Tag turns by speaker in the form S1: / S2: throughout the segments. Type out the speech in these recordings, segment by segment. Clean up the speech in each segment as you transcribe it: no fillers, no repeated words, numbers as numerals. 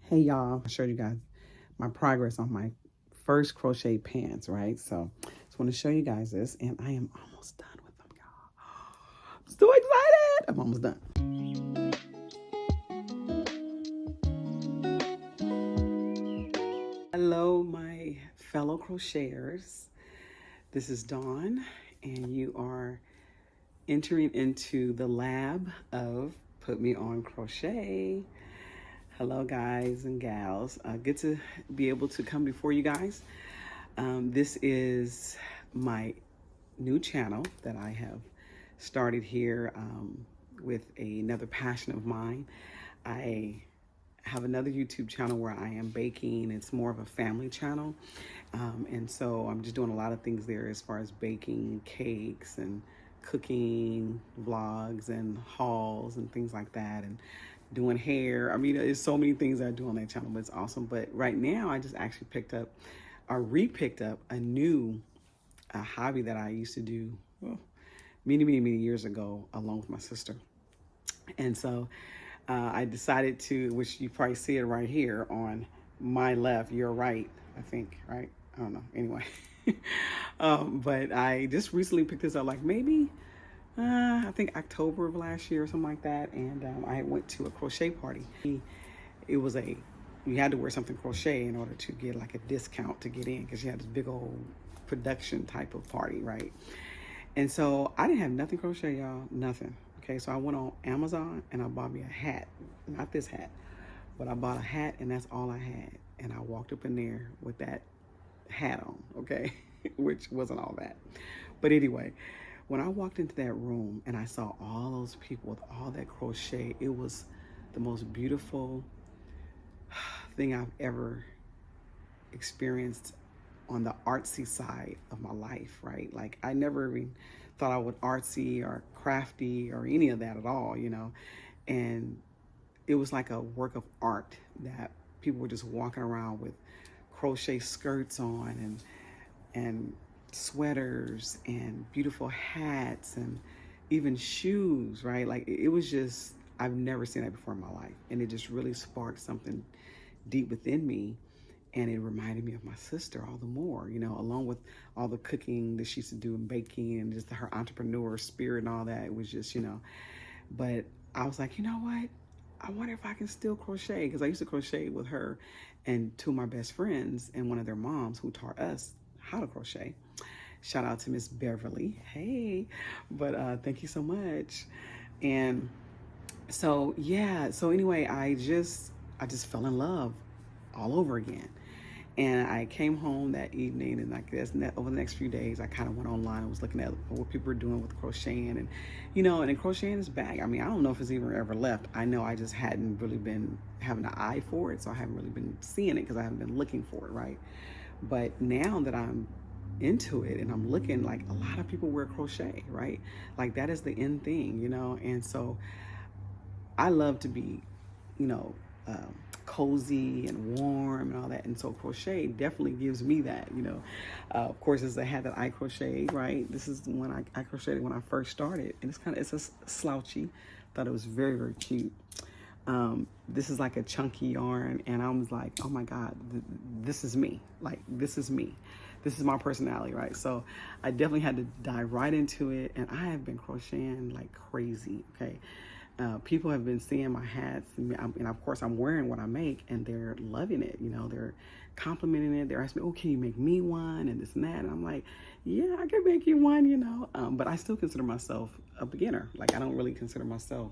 S1: Hey y'all, I showed you guys my progress on my first crochet pants, right? So just want to show you guys this, and I am almost done with them, y'all. I'm so excited. I'm almost done. Hello, my fellow crocheters. This is Dawn, and you are entering into the lab of Put Me On Crochet. Hello, guys and gals. Good to be able to come before you guys. This is my new channel that I have started here with another passion of mine. I have another YouTube channel where I am baking. It's more of a family channel. And so I'm just doing a lot of things there as far as baking cakes and cooking vlogs and hauls and things like that, and doing hair. I mean, there's so many things I do on that channel, but it's awesome. But right now I just actually re-picked up a new hobby that I used to do many years ago along with my sister. And so I decided to, which you probably see it right here on my left, your right, I think, right? I don't know. Anyway, but I just recently picked this up, like maybe I think October of last year or something like that. And I went to a crochet party. It was you had to wear something crochet in order to get like a discount to get in, because you had this big old production type of party, right? And so I didn't have nothing crochet, y'all, nothing. Okay, so I went on Amazon and I bought me a hat. Not this hat, but I bought a hat, and that's all I had. And I walked up in there with that hat on, okay? Which wasn't all that. But anyway, when I walked into that room and I saw all those people with all that crochet, it was the most beautiful thing I've ever experienced on the artsy side of my life, right? Like I never even thought I would artsy or crafty or any of that at all, you know? And it was like a work of art that people were just walking around with crochet skirts on and sweaters and beautiful hats and even shoes, right? Like it was just, I've never seen that before in my life. And it just really sparked something deep within me. And it reminded me of my sister all the more, you know, along with all the cooking that she used to do and baking and just her entrepreneur spirit and all that. It was just, you know, but I was like, you know what? I wonder if I can still crochet, because I used to crochet with her and two of my best friends and one of their moms who taught us how to crochet. Shout out to Miss Beverly. Hey, but thank you so much. And so, yeah, so anyway, I just fell in love all over again. And I came home that evening, and like this, over the next few days, I kind of went online and was looking at what people were doing with crocheting, and you know, and crocheting is back. I mean, I don't know if it's even ever left. I know I just hadn't really been having an eye for it, so I haven't really been seeing it because I haven't been looking for it, right? But now that I'm into it and I'm looking, like a lot of people wear crochet, right? Like that is the in thing, you know. And so I love to be, you know, cozy and warm and all that, and so crochet definitely gives me that, you know. Of course, it's a hat that I crocheted, right? This is the one I crocheted when I first started, and it's a slouchy. Thought it was very cute. This is like a chunky yarn, and I was like, oh my god, this is me. Like this is me, this is my personality, right? So I definitely had to dive right into it, and I have been crocheting like crazy. Okay. People have been seeing my hats, and of course I'm wearing what I make, and they're loving it. You know, they're complimenting it. They're asking me, "Oh, can you make me one?" and this and that. And I'm like, "Yeah, I can make you one," you know. But I still consider myself a beginner. Like I don't really consider myself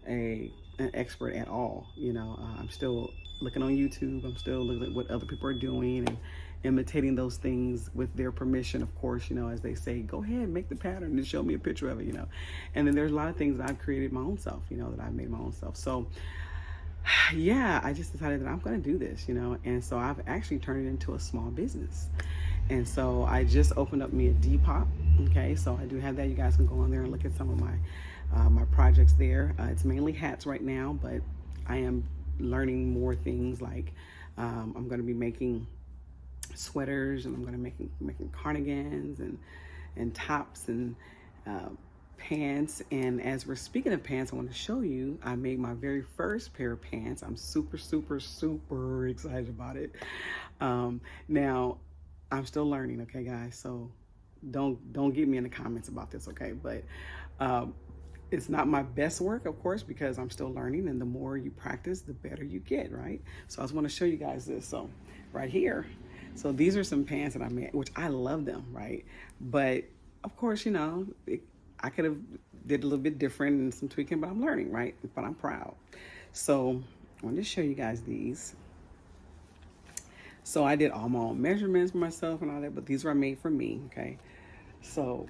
S1: an expert at all. You know, I'm still looking on YouTube. I'm still looking at what other people are doing and imitating those things with their permission, of course, you know, as they say, go ahead, make the pattern and show me a picture of it, you know. And then there's a lot of things that I've created my own self, you know, that I've made my own self. So yeah, I just decided that I'm going to do this, you know. And so I've actually turned it into a small business. And so I just opened up me a Depop. Okay, so I do have that. You guys can go on there and look at some of my projects there. It's mainly hats right now, but I am learning more things. Like I'm going to be making sweaters, and I'm going to making cardigans and tops and pants, and as we're speaking of pants, I want to show you I made my very first pair of pants. I'm super excited about it. Now I'm still learning, okay guys, so don't get me in the comments about this, okay? But it's not my best work, of course, because I'm still learning, and the more you practice, the better you get, right? So I just want to show you guys this. So right here, so these are some pants that I made, which I love them, right? But of course, you know, I could have did a little bit different and some tweaking, but I'm learning, right? But I'm proud. So I wanted to show you guys these. So I did all my own measurements for myself and all that, but these were made for me, okay? So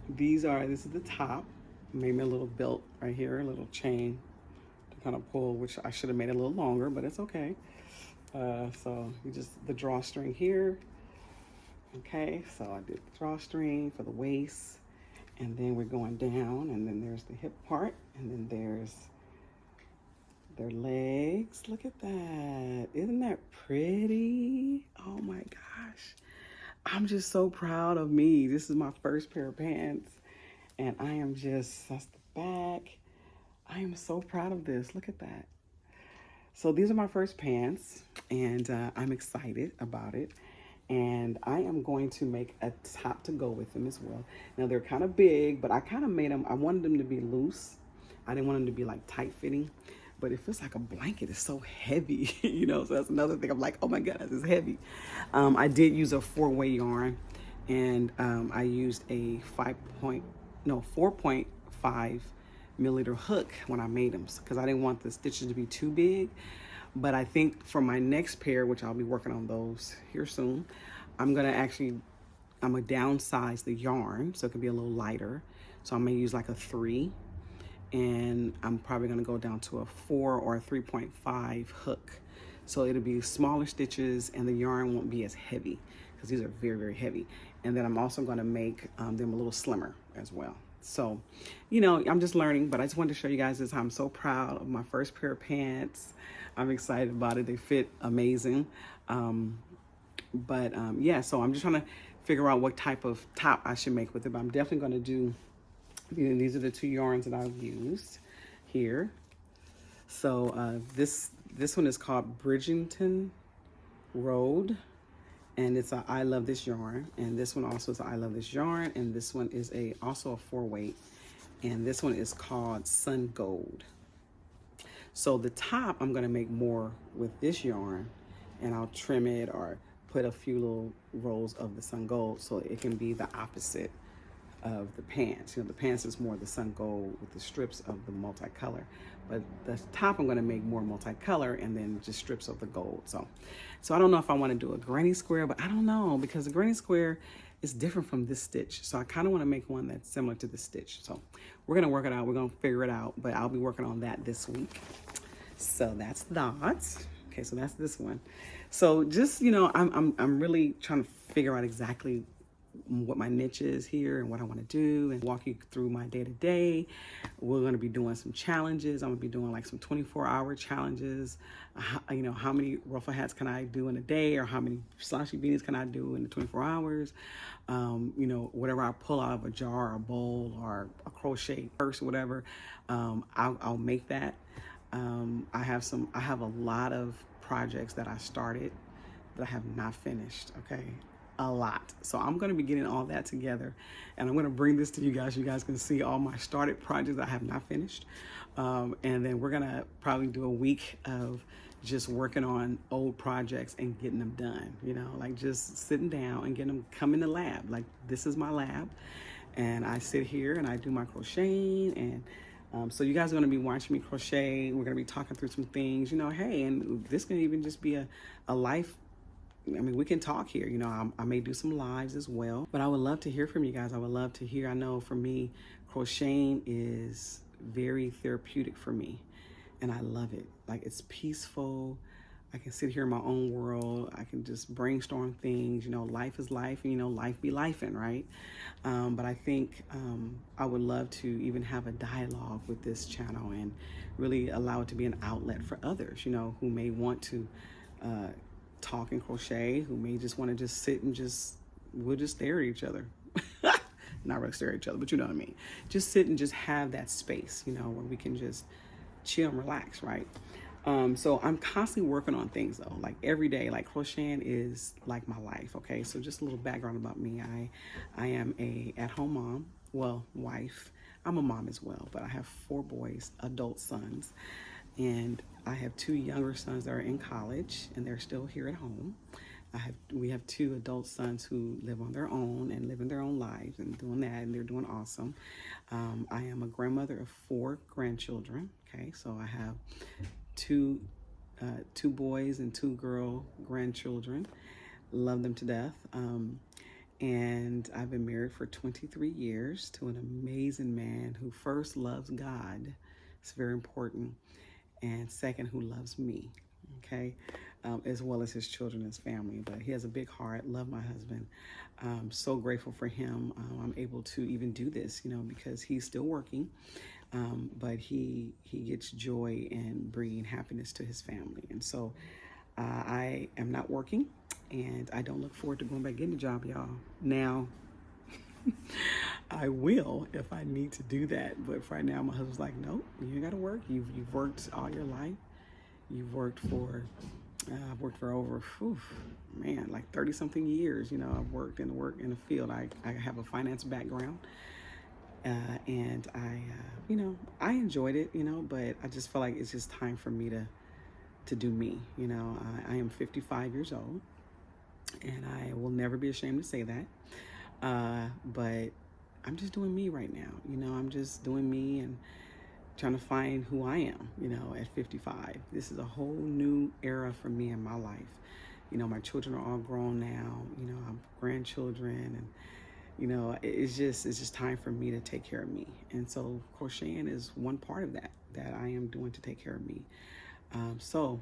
S1: this is the top. Made me a little belt right here, a little chain to kind of pull, which I should have made a little longer, but it's okay. So you just, the drawstring here. Okay, so I did the drawstring for the waist, and then we're going down, and then there's the hip part, and then there's their legs. Look at that. Isn't that pretty? Oh my gosh. I'm just so proud of me. This is my first pair of pants. And I am just, that's the back. I am so proud of this. Look at that. So these are my first pants, and I'm excited about it. And I am going to make a top to go with them as well. Now they're kind of big, but I kind of made them, I wanted them to be loose. I didn't want them to be like tight fitting, but it feels like a blanket. It's so heavy, you know, so that's another thing. I'm like, oh my God, this is heavy. I did use a 4-way yarn, and I used a 4.5 millimeter hook when I made them, because I didn't want the stitches to be too big. But I think for my next pair, which I'll be working on those here soon, I'm gonna downsize the yarn so it can be a little lighter. So I'm gonna use like a 3, and I'm probably gonna go down to a 4 or a 3.5 hook. So it'll be smaller stitches, and the yarn won't be as heavy, because these are very heavy. And then I'm also gonna make them a little slimmer as well. So, you know, I'm just learning, but I just wanted to show you guys this. I'm so proud of my first pair of pants. I'm excited about it. They fit amazing. Yeah, so I'm just trying to figure out what type of top I should make with it. But I'm definitely going to do, you know, these are the 2 yarns that I've used here. So this one is called Bridgerton Road, and it's a I Love This yarn. And this one also is a I Love This yarn. And this one is also a 4-weight. And this one is called Sun Gold. So the top, I'm gonna make more with this yarn, and I'll trim it or put a few little rolls of the Sun Gold so it can be the opposite of the pants. You know, the pants is more the Sun Gold with the strips of the multicolor, but the top I'm gonna make more multicolor and then just strips of the gold. So I don't know if I wanna do a granny square, but I don't know, because the granny square is different from this stitch. So I kind of want to make one that's similar to the stitch. So we're going to work it out. We're going to figure it out, but I'll be working on that this week. So that's that. Okay, so that's this one. So just, you know, I'm really trying to figure out exactly what my niche is here and what I want to do, and walk you through my day-to-day. We're going to be doing some challenges. I'm going to be doing like some 24-hour challenges. You know, how many ruffle hats can I do in a day, or how many slouchy beanies can I do in the 24 hours? You know, whatever I pull out of a jar or a bowl or a crochet purse or whatever, I'll make that. I have a lot of projects that I started that I have not finished, okay? A lot. So I'm going to be getting all that together, and I'm going to bring this to you guys. You guys can see all my started projects I have not finished. And then we're going to probably do a week of just working on old projects and getting them done, you know, like just sitting down and getting them come in the lab. Like, this is my lab, and I sit here and I do my crocheting, and so you guys are going to be watching me crochet. We're going to be talking through some things, you know, hey, and this can even just be a life. I mean, we can talk here, you know, I may do some lives as well, but I would love to hear from you guys. I would love to hear. I know for me, crocheting is very therapeutic for me, and I love it. Like, it's peaceful. I can sit here in my own world. I can just brainstorm things, you know, life is life, and, you know, life be lifing, right? But I think I would love to even have a dialogue with this channel and really allow it to be an outlet for others, you know, who may want to talk and crochet, who may just want to just sit and we'll just stare at each other. not really stare at each other, but you know what I mean. Just sit and just have that space, you know, where we can just chill and relax, right? So I'm constantly working on things though, like every day. Like crocheting is like my life. Okay, so just a little background about me. I am a at-home mom, well, wife. I'm a mom as well, but I have 4 boys, adult sons, and I have 2 younger sons that are in college and they're still here at home. We have 2 adult sons who live on their own and living their own lives and doing that, and they're doing awesome. I am a grandmother of 4 grandchildren. Okay, so I have two boys and 2 girl grandchildren. Love them to death. And I've been married for 23 years to an amazing man who first loves God. It's very important. And second, who loves me. Okay. As well as his children, his family. But he has a big heart. Love my husband. So grateful for him. I'm able to even do this, you know, because he's still working. But he gets joy in bringing happiness to his family. And so I am not working, and I don't look forward to going back getting a job, y'all. Now, I will if I need to do that. But for right now, my husband's like, nope, you ain't got to work. You've worked all your life. You've worked for, I've worked for over, like 30 something years. You know, I've worked in the field. I have a finance background. And I enjoyed it, you know, but I just feel like it's just time for me to do me. You know, I am 55 years old, and I will never be ashamed to say that. But I'm just doing me right now. You know, I'm just doing me and trying to find who I am, you know, at 55. This is a whole new era for me in my life. You know, my children are all grown now. You know, I have grandchildren, and you know, it's just time for me to take care of me. And so crocheting is one part of that I am doing to take care of me. So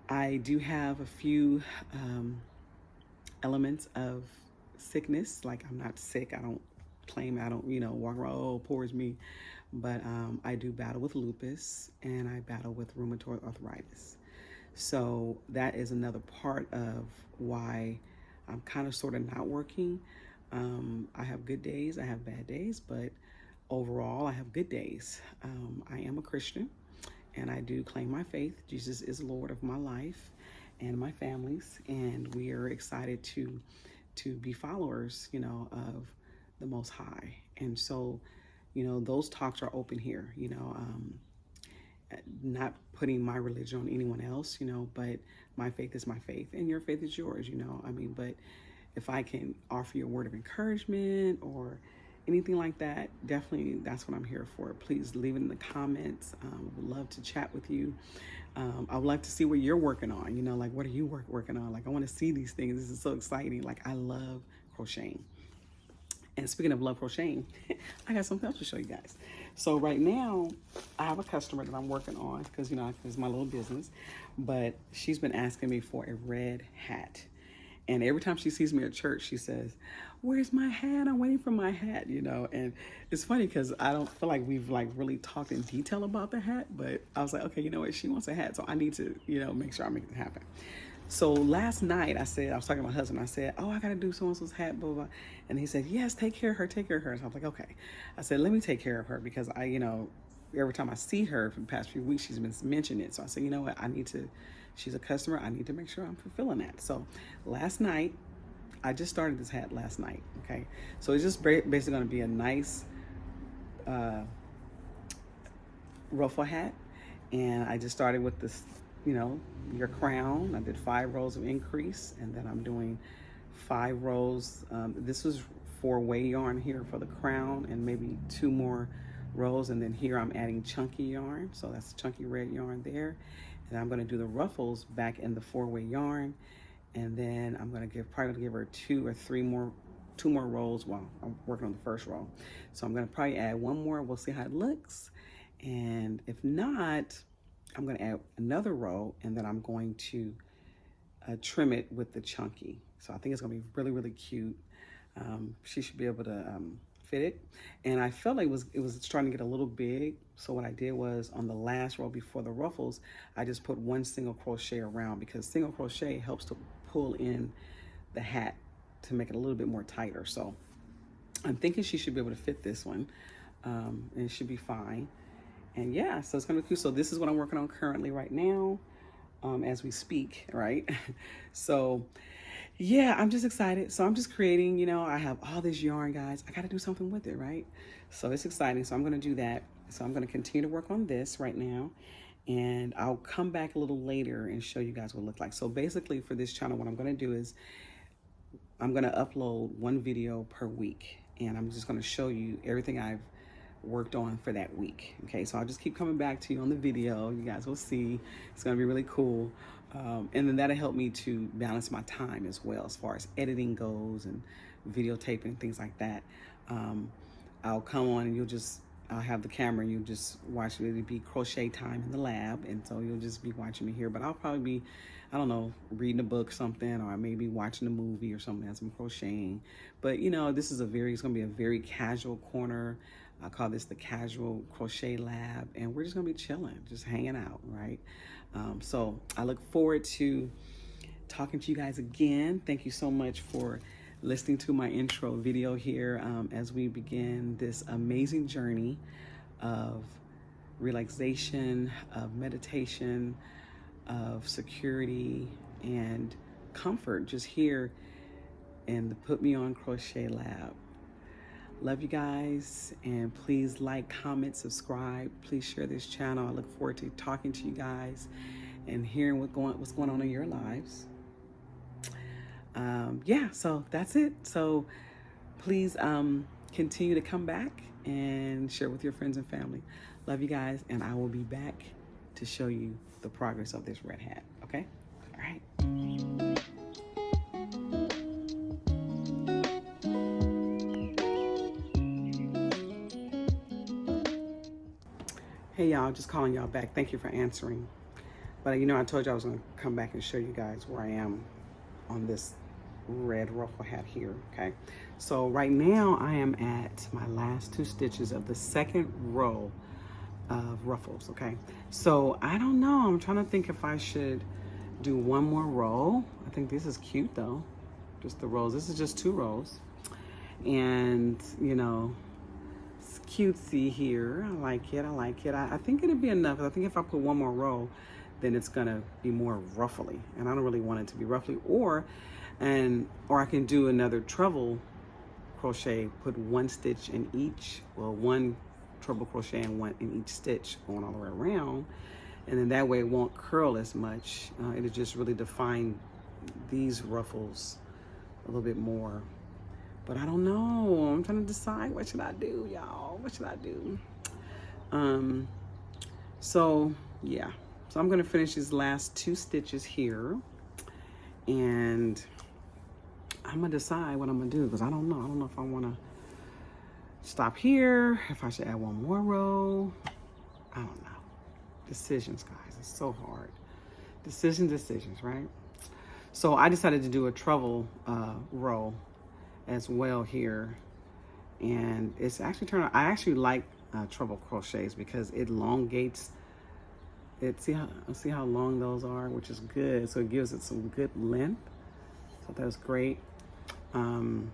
S1: I do have a few elements of sickness. Like, I'm not sick. I don't claim, I don't, you know, walk around, oh, poor is me. But I do battle with lupus, and I battle with rheumatoid arthritis. So that is another part of why I'm kind of sort of not working. I have good days, I have bad days, but overall I have good days. I am a Christian, and I do claim my faith. Jesus is Lord of my life and my family's, and we are excited to be followers, you know, of the Most High. And so, you know, those talks are open here, you know, not putting my religion on anyone else, you know, but my faith is my faith and your faith is yours, you know. I mean, but if I can offer you a word of encouragement or anything like that, definitely that's what I'm here for. Please leave it in the comments. Would love to chat with you. I would like to see what you're working on. You know, like, what are you working on? Like, I want to see these things. This is so exciting. Like, I love crocheting. And speaking of love crocheting, I got something else to show you guys. So right now, I have a customer that I'm working on because, you know, it's my little business. But she's been asking me for a red hat. And every time she sees me at church, she says, where's my hat? I'm waiting for my hat, you know. And it's funny because I don't feel like we've like really talked in detail about the hat. But I was like, okay, you know what? She wants a hat. So I need to, you know, make sure I make it happen. So last night I was talking to my husband. I said, oh, I got to do so-and-so's hat, blah, blah, blah. And he said, yes, take care of her. So I was like, okay. I said, let me take care of her because I, you know, every time I see her for the past few weeks, she's been mentioning it. So I said, you know what? She's a customer. I need to make sure I'm fulfilling that. So last night, I just started this hat last night. Okay. So it's just basically going to be a nice ruffle hat. And I just started with this, you know, your crown. I did 5 rows of increase, and then I'm doing 5 rows. This was 4-way yarn here for the crown, and maybe 2 more rows. And then here I'm adding chunky yarn. So that's chunky red yarn there. And I'm going to do the ruffles back in the 4-way yarn. And then I'm going to probably give her 2 or 3 more, 2 more rows while I'm working on the first row. So I'm going to probably add 1 more. We'll see how it looks. And if not, I'm going to add another row, and then I'm going to trim it with the chunky. So I think it's going to be really, really cute. She should be able to fit it. And I felt like it was starting to get a little big. So what I did was, on the last row before the ruffles, I just put 1 single crochet around, because single crochet helps to pull in the hat to make it a little bit more tighter. So I'm thinking she should be able to fit this one, and it should be fine. And yeah, so it's gonna be cool. So this is what I'm working on currently right now, as we speak, right? So yeah, I'm just excited. So I'm just creating, I have all this yarn, guys. I got to do something with it, right? So it's exciting. So I'm going to do that. So I'm going to continue to work on this right now. And I'll come back a little later and show you guys what it looks like. So basically for this channel, what I'm going to do is I'm going to upload one video per week. And I'm just going to show you everything I've worked on for that week. Okay, so I'll just keep coming back to you on the video. You guys will see. It's going to be really cool. And then that'll help me to balance my time as well, as far as editing goes and videotaping and things like that. I'll come on and I'll have the camera and you'll just watch me. It'll be crochet time in the lab. And so you'll just be watching me here, but I'll probably be, I don't know, reading a book or something, or maybe watching a movie or something as I'm crocheting. But this is it's going to be a very casual corner. I call this the Casual Crochet Lab, and we're just gonna be chilling, just hanging out, right? So I look forward to talking to you guys again. Thank you so much for listening to my intro video here as we begin this amazing journey of relaxation, of meditation, of security, and comfort just here in the Put Me On Crochet Lab. Love you guys, and please like, comment, subscribe. Please share this channel. I look forward to talking to you guys and hearing what's going on in your lives. Yeah, so that's it. So please continue to come back and share with your friends and family. Love you guys, and I will be back to show you the progress of this red hat. Okay? All right. Hey y'all, just calling y'all back. Thank you for answering. But I told you I was gonna come back and show you guys where I am on this red ruffle hat here, okay? So right now I am at my last 2 stitches of the second row of ruffles, okay? So I don't know, I'm trying to think if I should do one more row. I think this is cute though, just the rows. This is just 2 rows. And it's cutesy here. I like it. I think it'll be enough. I think if I put one more row, then it's gonna be more ruffly, and I don't really want it to be ruffly. Or I can do another treble crochet, put 1 stitch in each, well, 1 treble crochet and 1 in each stitch going all the way around, and then that way it won't curl as much. It'll just really define these ruffles a little bit more. But I don't know. I'm trying to decide what should I do, y'all. What should I do? So yeah. So I'm gonna finish these last 2 stitches here, and I'm gonna decide what I'm gonna do, because I don't know. I don't know if I wanna stop here, if I should add 1 more row. I don't know. Decisions, guys. It's so hard. Decisions, right? So I decided to do a treble row as well here, and it's actually turned out. I actually like treble crochets because it elongates it. See how long those are, which is good. So it gives it some good length. So that's great. And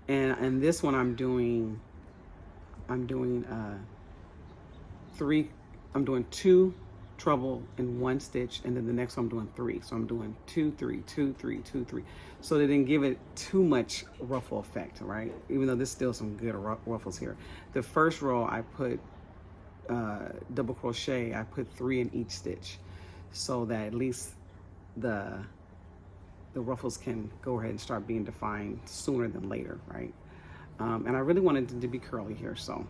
S1: this one I'm doing 2 treble in 1 stitch, and then the next one I'm doing 3. So I'm doing 2, 3, 2, 3, 2, 3. So they didn't give it too much ruffle effect, right? Even though there's still some good ruffles here. The first row I put double crochet. I put 3 in each stitch, so that at least the ruffles can go ahead and start being defined sooner than later, right? And I really wanted it to be curly here, so.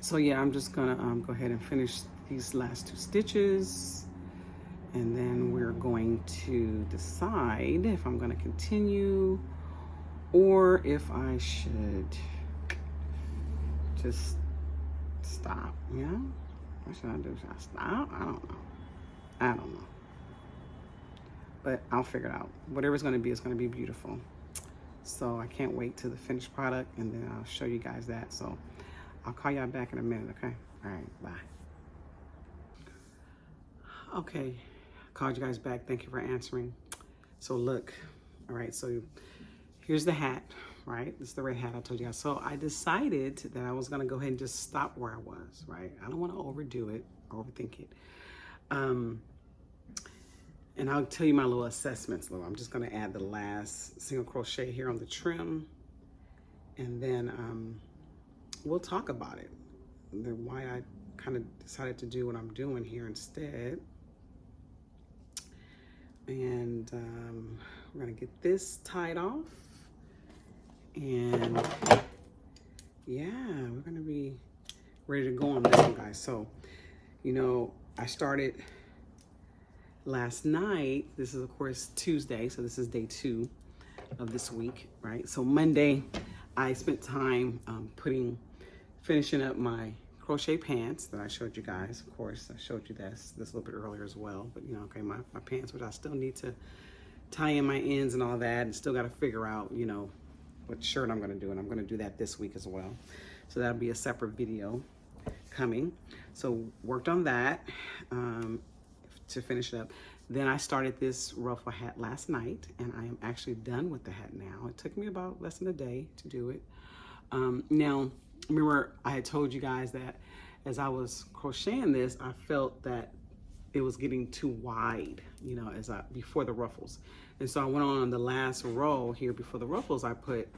S1: So yeah, I'm just gonna go ahead and finish these last 2 stitches, and then we're going to decide if I'm gonna continue or if I should just stop. Yeah, what should I do? Should I stop? I don't know, but I'll figure it out. Whatever it's gonna be, it's gonna be beautiful. So I can't wait to the finished product, and then I'll show you guys that. So I'll call y'all back in a minute, okay? All right, bye. Okay, called you guys back. Thank you for answering. So look, all right, so here's the hat, right? This is the red hat I told you guys. So I decided that I was gonna go ahead and just stop where I was, right? I don't wanna overdo it, overthink it. And I'll tell you my little assessments. I'm just gonna add the last single crochet here on the trim, and then we'll talk about it, why I kind of decided to do what I'm doing here instead. And we're gonna get this tied off, and yeah, we're gonna be ready to go on this one, guys. So, you know, I started last night. This is of course Tuesday, so this is day 2 of this week, right? So Monday, I spent time finishing up my crochet pants that I showed you guys. Of course, I showed you this a little bit earlier as well, but you know, okay, my pants, which I still need to tie in my ends and all that, and still got to figure out, you know, what shirt I'm going to do, and I'm going to do that this week as well. So that'll be a separate video coming. So worked on that to finish it up. Then I started this ruffle hat last night, and I am actually done with the hat now. It took me about less than a day to do it. Now, remember I had told you guys that as I was crocheting this, I felt that it was getting too wide, you know, before the ruffles. And so I went on the last row here before the ruffles, I put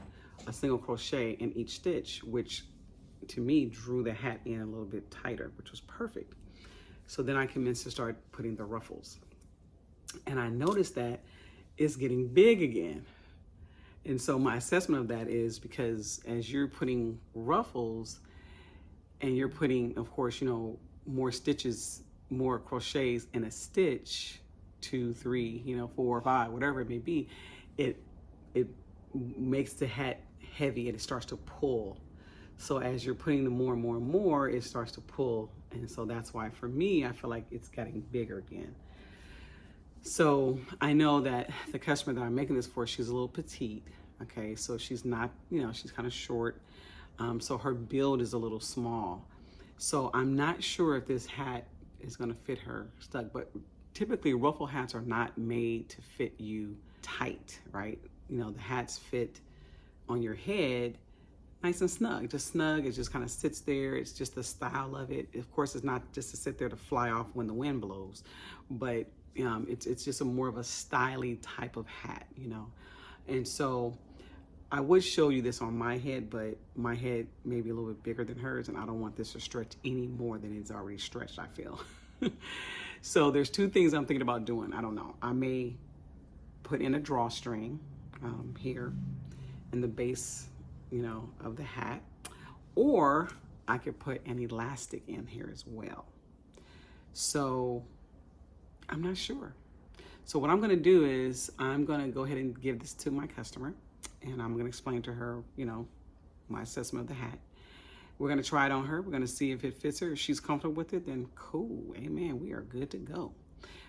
S1: a single crochet in each stitch, which to me drew the hat in a little bit tighter, which was perfect. So then I commenced to start putting the ruffles. And I noticed that it's getting big again. And so my assessment of that is because as you're putting ruffles and you're putting, of course, you know, more stitches, more crochets in a stitch, 2, 3, you know, 4 or 5, whatever it may be, it makes the hat heavy and it starts to pull. So as you're putting the more and more and more, it starts to pull. And so that's why for me, I feel like it's getting bigger again. So I know that the customer that I'm making this for, she's a little petite. Okay, so she's not, you know, she's kind of short. So her build is a little small. So I'm not sure if this hat is gonna fit her stuck, but typically ruffle hats are not made to fit you tight, right? You know, the hats fit on your head nice and snug, it just kind of sits there. It's just the style of it. Of course, it's not just to sit there to fly off when the wind blows, but it's just more of a stylish type of hat, you know? And so I would show you this on my head, but my head may be a little bit bigger than hers, and I don't want this to stretch any more than it's already stretched, I feel. So there's 2 things I'm thinking about doing. I don't know. I may put in a drawstring here in the base, you know, of the hat, or I could put an elastic in here as well. So I'm not sure. So what I'm gonna do is I'm gonna go ahead and give this to my customer, and I'm gonna explain to her, you know, my assessment of the hat. We're gonna try it on her. We're gonna see if it fits her. If she's comfortable with it, then cool, amen, we are good to go.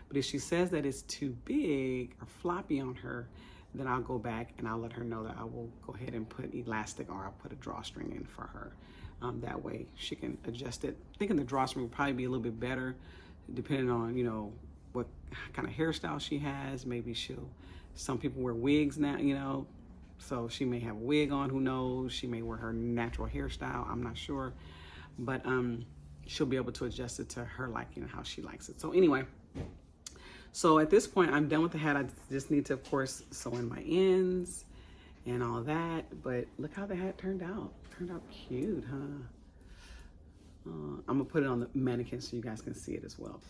S1: But if she says that it's too big or floppy on her, then I'll go back and I'll let her know that I will go ahead and put elastic, or I'll put a drawstring in for her. That way she can adjust it. Thinking the drawstring would probably be a little bit better, depending on, you know, what kind of hairstyle she has. Maybe some people wear wigs now, you know, so she may have a wig on, who knows? She may wear her natural hairstyle, I'm not sure. But she'll be able to adjust it to her liking, how she likes it. So anyway, so at this point, I'm done with the hat. I just need to, of course, sew in my ends and all that. But look how the hat turned out. Turned out cute, huh? I'm gonna put it on the mannequin so you guys can see it as well.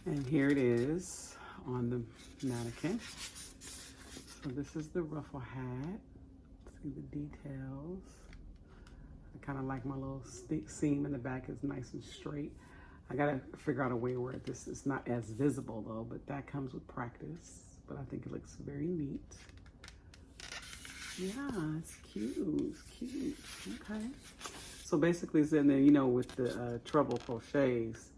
S1: And here it is on the mannequin. So this is the ruffle hat. See the details. I kind of like my little seam in the back is nice and straight. I gotta figure out a way where this is not as visible though, but that comes with practice. But I think it looks very neat. Yeah, it's cute, it's cute, okay. So basically it's in there, you know, with the treble crochets,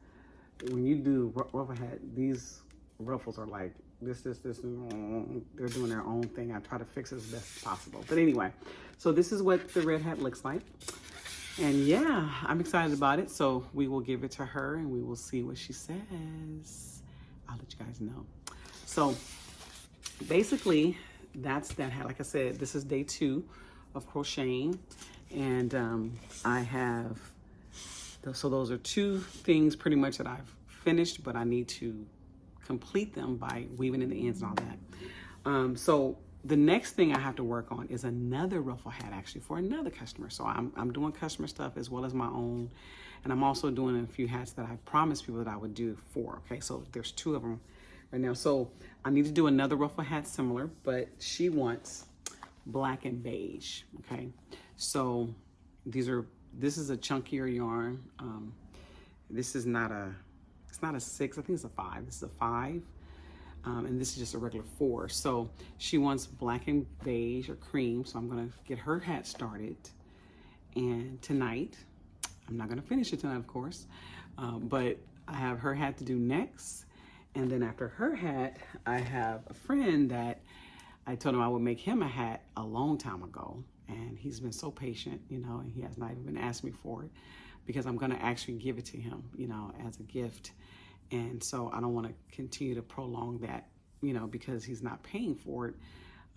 S1: when you do ruffle hat, these ruffles are like this, they're doing their own thing. I try to fix it as best as possible. But anyway, so this is what the red hat looks like. And yeah, I'm excited about it. So we will give it to her and we will see what she says. I'll let you guys know. So basically, that's that hat. Like I said, this is day 2 of crocheting, and I have, so those are 2 things pretty much that I've finished, but I need to complete them by weaving in the ends and all that. So the next thing I have to work on is another ruffle hat, actually, for another customer. So I'm doing customer stuff as well as my own, and I'm also doing a few hats that I promised people that I would do for. Okay, so there's 2 of them right now. So I need to do another ruffle hat similar, but she wants black and beige. Okay, so this is a chunkier yarn. This is not a, it's not a 6, I think it's a 5. This is a 5. And this is just a regular 4. So she wants black and beige or cream. So I'm gonna get her hat started. And tonight, I'm not gonna finish it tonight, of course, but I have her hat to do next. And then after her hat, I have a friend that I told him I would make him a hat a long time ago. And he's been so patient, you know, and he has not even been asking me for it, because I'm gonna actually give it to him, you know, as a gift. And so I don't want to continue to prolong that, you know, because he's not paying for it.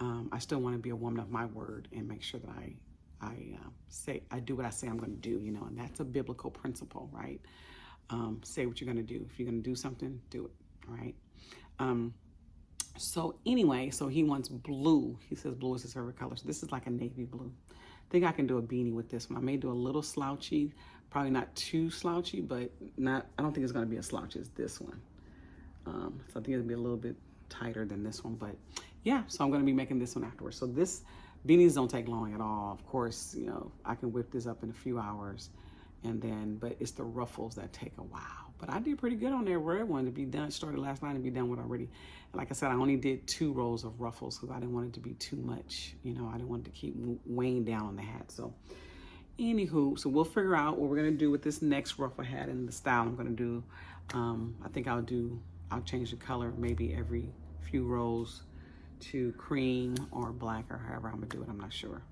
S1: I still want to be a woman of my word and make sure that I do what I say I'm going to do, you know, and that's a biblical principle, right? Say what you're going to do. If you're going to do something, do it, right? So anyway, so he wants blue. He says blue is his favorite color. So this is like a navy blue. I think I can do a beanie with this one. I may do a little slouchy, probably not too slouchy, but not, I don't think it's gonna be as slouchy as this one. So I think it'll be a little bit tighter than this one, but yeah, so I'm gonna be making this one afterwards. So this, beanies don't take long at all. Of course, you know, I can whip this up in a few hours, and then, but it's the ruffles that take a while. But I did pretty good on that red one to be done, started last night and be done with already. And like I said, I only did 2 rows of ruffles because I didn't want it to be too much. You know, I didn't want it to keep weighing down on the hat. So anywho, so we'll figure out what we're gonna do with this next ruffle hat and the style I'm gonna do. I think I'll change the color maybe every few rows to cream or black or however I'm gonna do it, I'm not sure.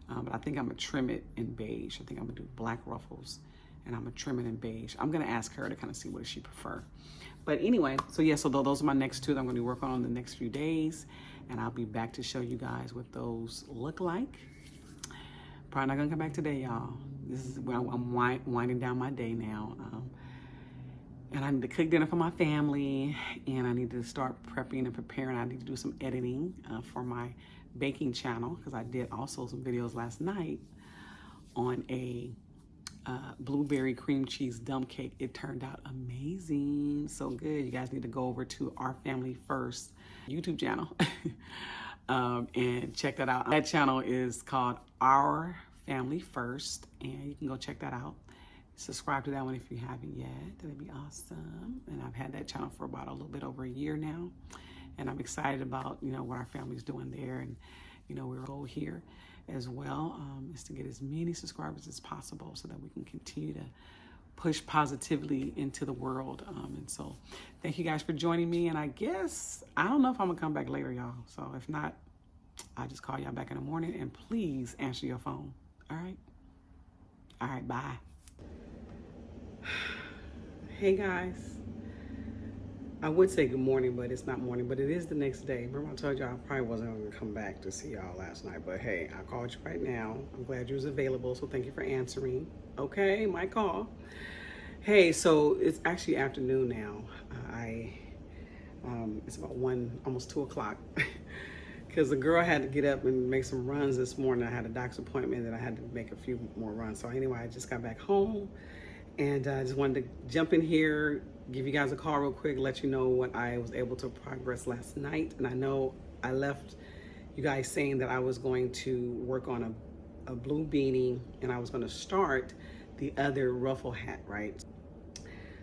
S1: But I think I'm gonna trim it in beige. I think I'm gonna do black ruffles and I'm gonna trim it in beige. I'm gonna ask her to kind of see what she prefer. But anyway, so yeah, so those are my next 2 that I'm gonna work on the next few days, and I'll be back to show you guys what those look like. Probably not gonna come back today, y'all. This is where I'm winding down my day now. And I need to cook dinner for my family, and I need to start prepping and preparing. I need to do some editing for my baking channel, because I did also some videos last night on a blueberry cream cheese dump cake. It turned out amazing, so good. You guys need to go over to Our Family First YouTube channel and check that out. That channel is called Our Family First, and you can go check that out. Subscribe to that one if you haven't yet. That'd be awesome. And I've had that channel for about a little bit over a year now, and I'm excited about, you know, what our family's doing there. And you know, we're goal here as well is to get as many subscribers as possible so that we can continue to push positively into the world. And so thank you guys for joining me. And I guess, I don't know if I'm gonna come back later, y'all. So if not, I'll just call y'all back in the morning, and please answer your phone. All right? All right, bye. Hey guys. I would say good morning, but it's not morning, but it is the next day. Remember I told y'all I probably wasn't gonna come back to see y'all last night, but hey, I called you right now. I'm glad you was available, so thank you for answering. Okay, my call. Hey, so it's actually afternoon now. It's about 1, almost 2 o'clock. Because the girl had to get up and make some runs this morning. I had a doctor's appointment that I had to make a few more runs. So anyway, I just got back home, and I just wanted to jump in here, give you guys a call real quick, let you know what I was able to progress last night. And I know I left you guys saying that I was going to work on a blue beanie, and I was going to start the other ruffle hat, right?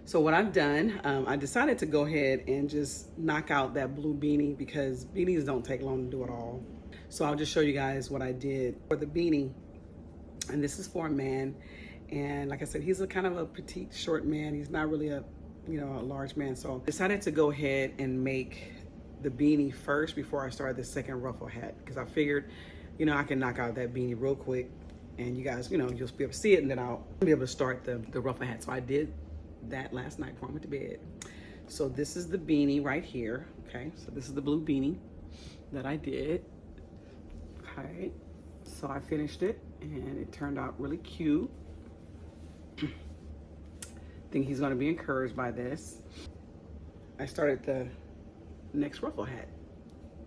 S1: So what I've done, I decided to go ahead and just knock out that blue beanie, because beanies don't take long to do it all. So I'll just show you guys what I did for the beanie. And this is for a man. And like I said, he's a kind of a petite, short man. He's not really a, you know, a large man. So I decided to go ahead and make the beanie first before I started the second ruffle hat, because I figured, you know, I can knock out that beanie real quick, and you guys, you know, you'll be able to see it, and then I'll be able to start the ruffle hat. So I did that last night before I went to bed. So this is the beanie right here. Okay, so this is the blue beanie that I did. Okay, so I finished it and it turned out really cute. I think he's going to be encouraged by this. I started the next ruffle hat.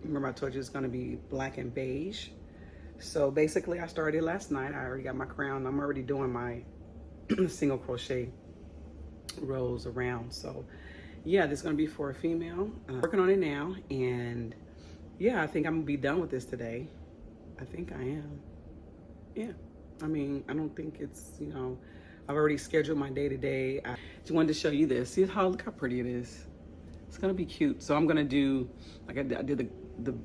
S1: Remember I told you it's going to be black and beige. So basically I started last night. I already got my crown. I'm already doing my single crochet rows around. So yeah, this is going to be for a female. Working on it now, and yeah, I think I'm gonna be done with this today. I think I am. Yeah, I mean, I don't think it's, you know, I've already scheduled my day-to-day. I just wanted to show you this. See how, look how pretty it is. It's gonna be cute. So I'm gonna do, like I did the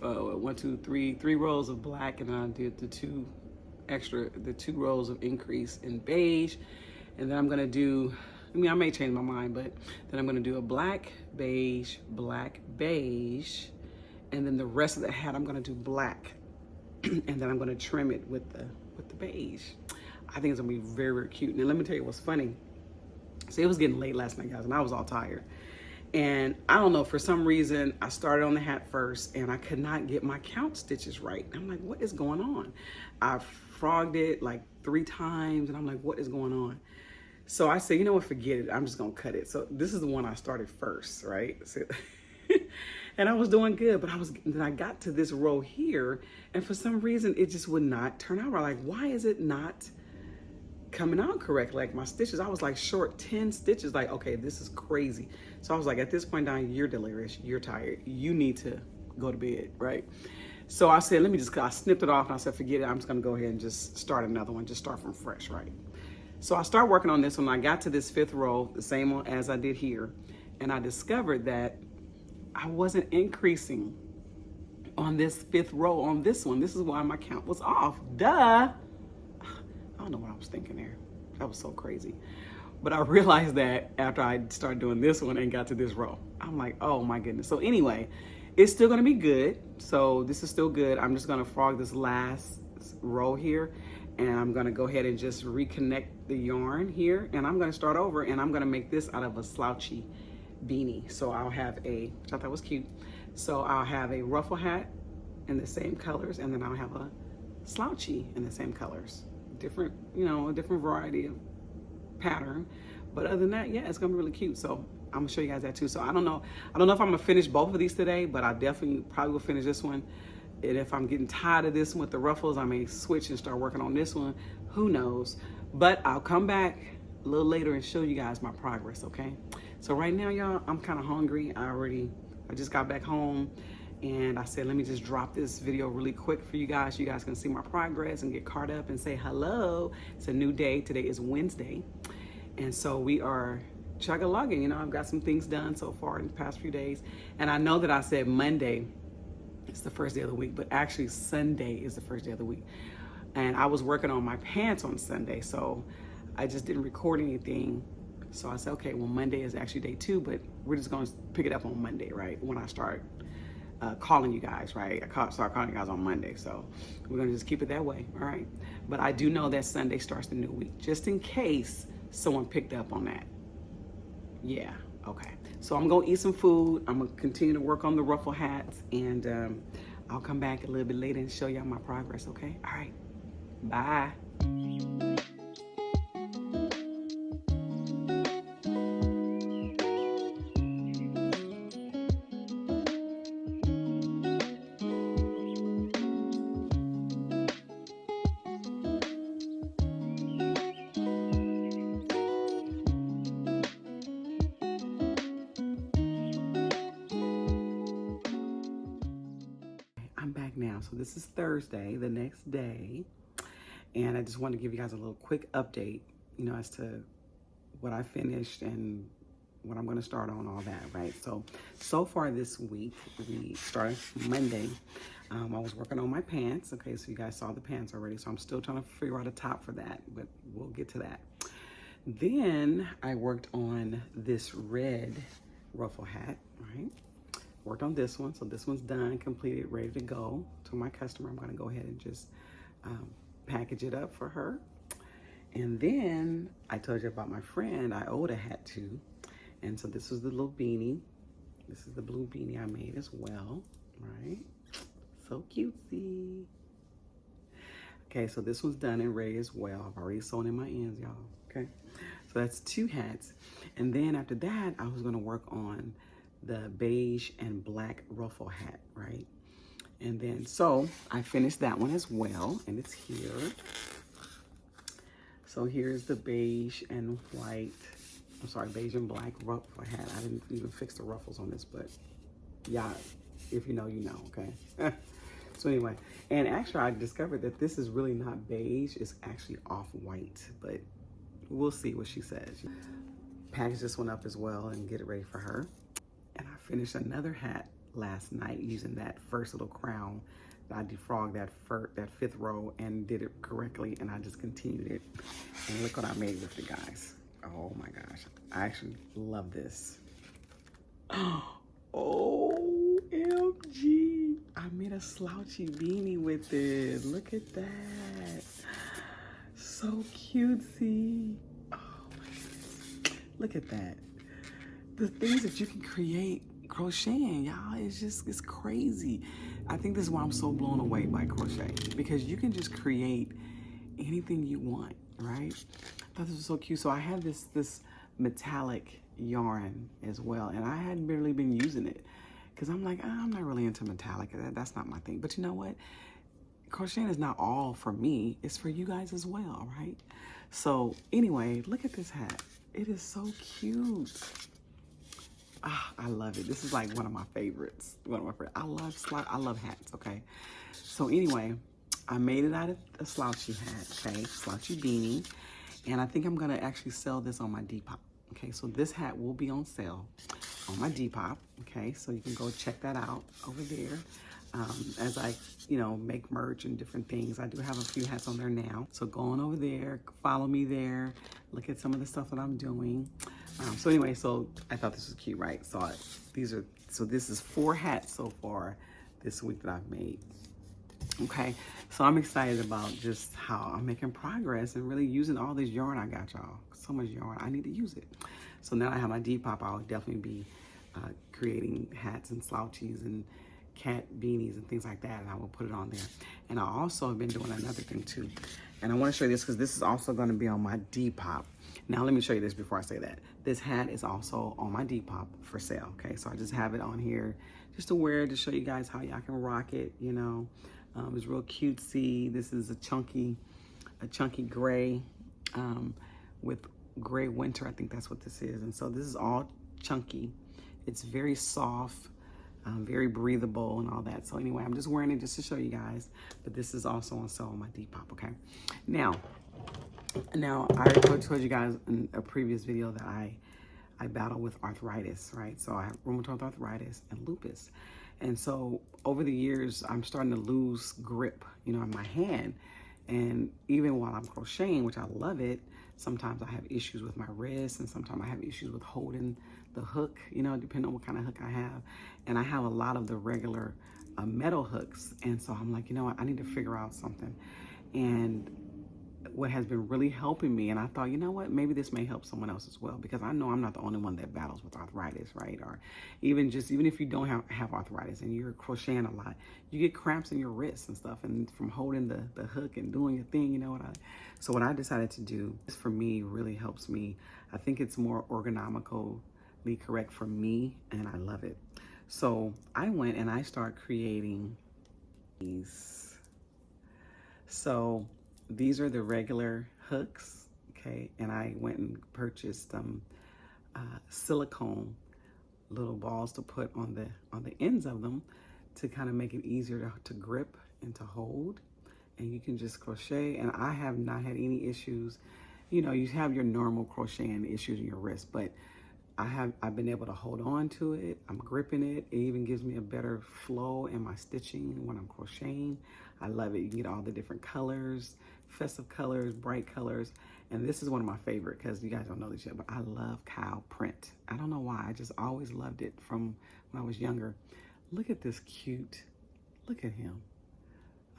S1: 1, 2, 3 rows of black, and then I did the two rows of increase in beige. And then I'm gonna do, I mean, I may change my mind, but then I'm gonna do a black, beige, and then the rest of the hat I'm gonna do black. And then I'm gonna trim it with the beige. I think it's gonna be very, very cute. And let me tell you what's funny. See, it was getting late last night, guys, and I was all tired. And I don't know, for some reason, I started on the hat first and I could not get my count stitches right. I'm like, what is going on? I frogged it like 3 times and I'm like, what is going on? So I said, you know what, forget it. I'm just gonna cut it. So this is the one I started first, right? So, and I was doing good, but then I got to this row here, and for some reason it just would not turn out right. Like, why is it not coming out correctly? Like my stitches, I was like short 10 stitches. Like, okay, this is crazy. So I was like, at this point down, you're delirious, you're tired, you need to go to bed, right? So I said, I snipped it off and I said, forget it. I'm just gonna go ahead and just start another one, just start from fresh, right? So I started working on this one. I got to this 5th row, the same one as I did here, and I discovered that I wasn't increasing on this 5th row on this one. This is why my count was off. Duh. I don't know what I was thinking there. That was so crazy. But I realized that after I started doing this one and got to this row. I'm like, oh my goodness. So anyway, it's still gonna be good. So this is still good. I'm just gonna frog this last row here, and I'm gonna go ahead and just reconnect the yarn here, and I'm gonna start over, and I'm gonna make this out of a slouchy beanie. So I'll have which I thought was cute. So I'll have a ruffle hat in the same colors, and then I'll have a slouchy in the same colors. Different, you know, a different variety of pattern. But other than that, yeah, it's gonna be really cute. So I'm gonna show you guys that too. So I don't know if I'm gonna finish both of these today, but I definitely probably will finish this one. And if I'm getting tired of this one with the ruffles, I may switch and start working on this one. Who knows? But I'll come back a little later and show you guys my progress, okay? So right now, y'all, I'm kind of hungry. I just got back home, and I said, let me just drop this video really quick for you guys. You guys can see my progress and get caught up and say hello. It's a new day. Today is Wednesday. And so we are chug-a-lugging. You know, I've got some things done so far in the past few days. And I know that I said Monday, it's the first day of the week, but actually Sunday is the first day of the week. And I was working on my pants on Sunday, so I just didn't record anything. So I said, okay, well, Monday is actually day 2, but we're just gonna pick it up on Monday, right? When I start calling you guys, right? Start calling you guys on Monday. So we're gonna just keep it that way, all right? But I do know that Sunday starts the new week, just in case someone picked up on that. Yeah, okay. So I'm gonna eat some food. I'm gonna continue to work on the ruffle hats, and I'll come back a little bit later and show y'all my progress, okay? All right, bye. I'm back now. So this is Thursday, the next day. And I just want to give you guys a little quick update, you know, as to what I finished and what I'm going to start on, all that, right? So far this week, we started Monday. I was working on my pants. Okay, so you guys saw the pants already. So I'm still trying to figure out a top for that, but we'll get to that. Then I worked on this red ruffle hat, right? Worked on this one. So this one's done, completed, ready to go to my customer. I'm going to go ahead and just package it up for her. And then I told you about my friend I owed a hat to. And so this was the little beanie. This is the blue beanie I made as well, right? So cutesy. Okay, so this one's done in ray as well. I've already sewn in my ends, y'all. Okay, so that's 2 hats. And then after that, I was gonna work on the beige and black ruffle hat, right? And then, so I finished that one as well, and it's here. So here's the beige and white, I'm sorry, beige and black ruffle hat. I didn't even fix the ruffles on this, but yeah, if you know, you know, okay? So anyway, and actually I discovered that this is really not beige, it's actually off-white, but we'll see what she says. Package this one up as well and get it ready for her. And I finished another hat last night using that first little crown. I defrogged that 5th row and did it correctly, and I just continued it. And look what I made with it, guys. Oh my gosh, I actually love this. OMG, I made a slouchy beanie with it. Look at that. So cutesy. Oh my goodness. Look at that. The things that you can create crocheting, y'all, it's crazy. I think this is why I'm so blown away by crochet, because you can just create anything you want, right? I thought this was so cute. So I have this metallic yarn as well, and I hadn't barely been using it because I'm like, I'm not really into metallic. That's not my thing. But you know what? Crocheting is not all for me. It's for you guys as well, right? So anyway, look at this hat. It is so cute. Ah, I love it. This is like one of my favorites. One of my favorites. I love hats, okay? So anyway, I made it out of a slouchy hat, okay? Slouchy beanie. And I think I'm gonna actually sell this on my Depop. Okay, so this hat will be on sale on my Depop, okay? So you can go check that out over there. As I, make merch and different things. I do have a few hats on there now. So go on over there, follow me there, look at some of the stuff that I'm doing. So anyway, so I thought this was cute, right? So this is 4 hats so far this week that I've made. Okay, so I'm excited about just how I'm making progress and really using all this yarn I got, y'all. So much yarn, I need to use it. So now I have my Depop, I'll definitely be creating hats and slouchies and cat beanies and things like that, and I will put it on there. And I also have been doing another thing too. And I want to show you this because this is also going to be on my Depop. Now let me show you this before I say that. This hat is also on my Depop for sale, okay? So I just have it on here just to wear to show you guys how y'all can rock it, It's real cutesy. This is a chunky gray with gray winter. I think that's what this is. And so this is all chunky. It's very soft, very breathable and all that. So anyway, I'm just wearing it just to show you guys. But this is also on sale on my Depop, okay? Now I already told you guys in a previous video that I battle with arthritis, right? So I have rheumatoid arthritis and lupus. And so over the years, I'm starting to lose grip, in my hand. And even while I'm crocheting, which I love it, sometimes I have issues with my wrist, and sometimes I have issues with holding the hook, depending on what kind of hook I have. And I have a lot of the regular metal hooks. And so I'm like, you know what, I need to figure out something. And what has been really helping me, and I thought, you know what, maybe this may help someone else as well, because I know I'm not the only one that battles with arthritis, right? Or even if you don't have arthritis and you're crocheting a lot, you get cramps in your wrists and stuff, and from holding the hook and doing your thing, So what I decided to do, this for me really helps me. I think it's more ergonomically correct for me, and I love it. So I went and I started creating these. So these are the regular hooks, okay? And I went and purchased silicone little balls to put on the ends of them to kind of make it easier to grip and to hold. And you can just crochet, and I have not had any issues. You have your normal crocheting issues in your wrist, but I've been able to hold on to it. I'm gripping it. It even gives me a better flow in my stitching when I'm crocheting. I love it. You can get all the different colors, festive colors, bright colors. And this is one of my favorite, because you guys don't know this yet, but I love cow print. I don't know why. I just always loved it from when I was younger. Look at this cute. Look at him.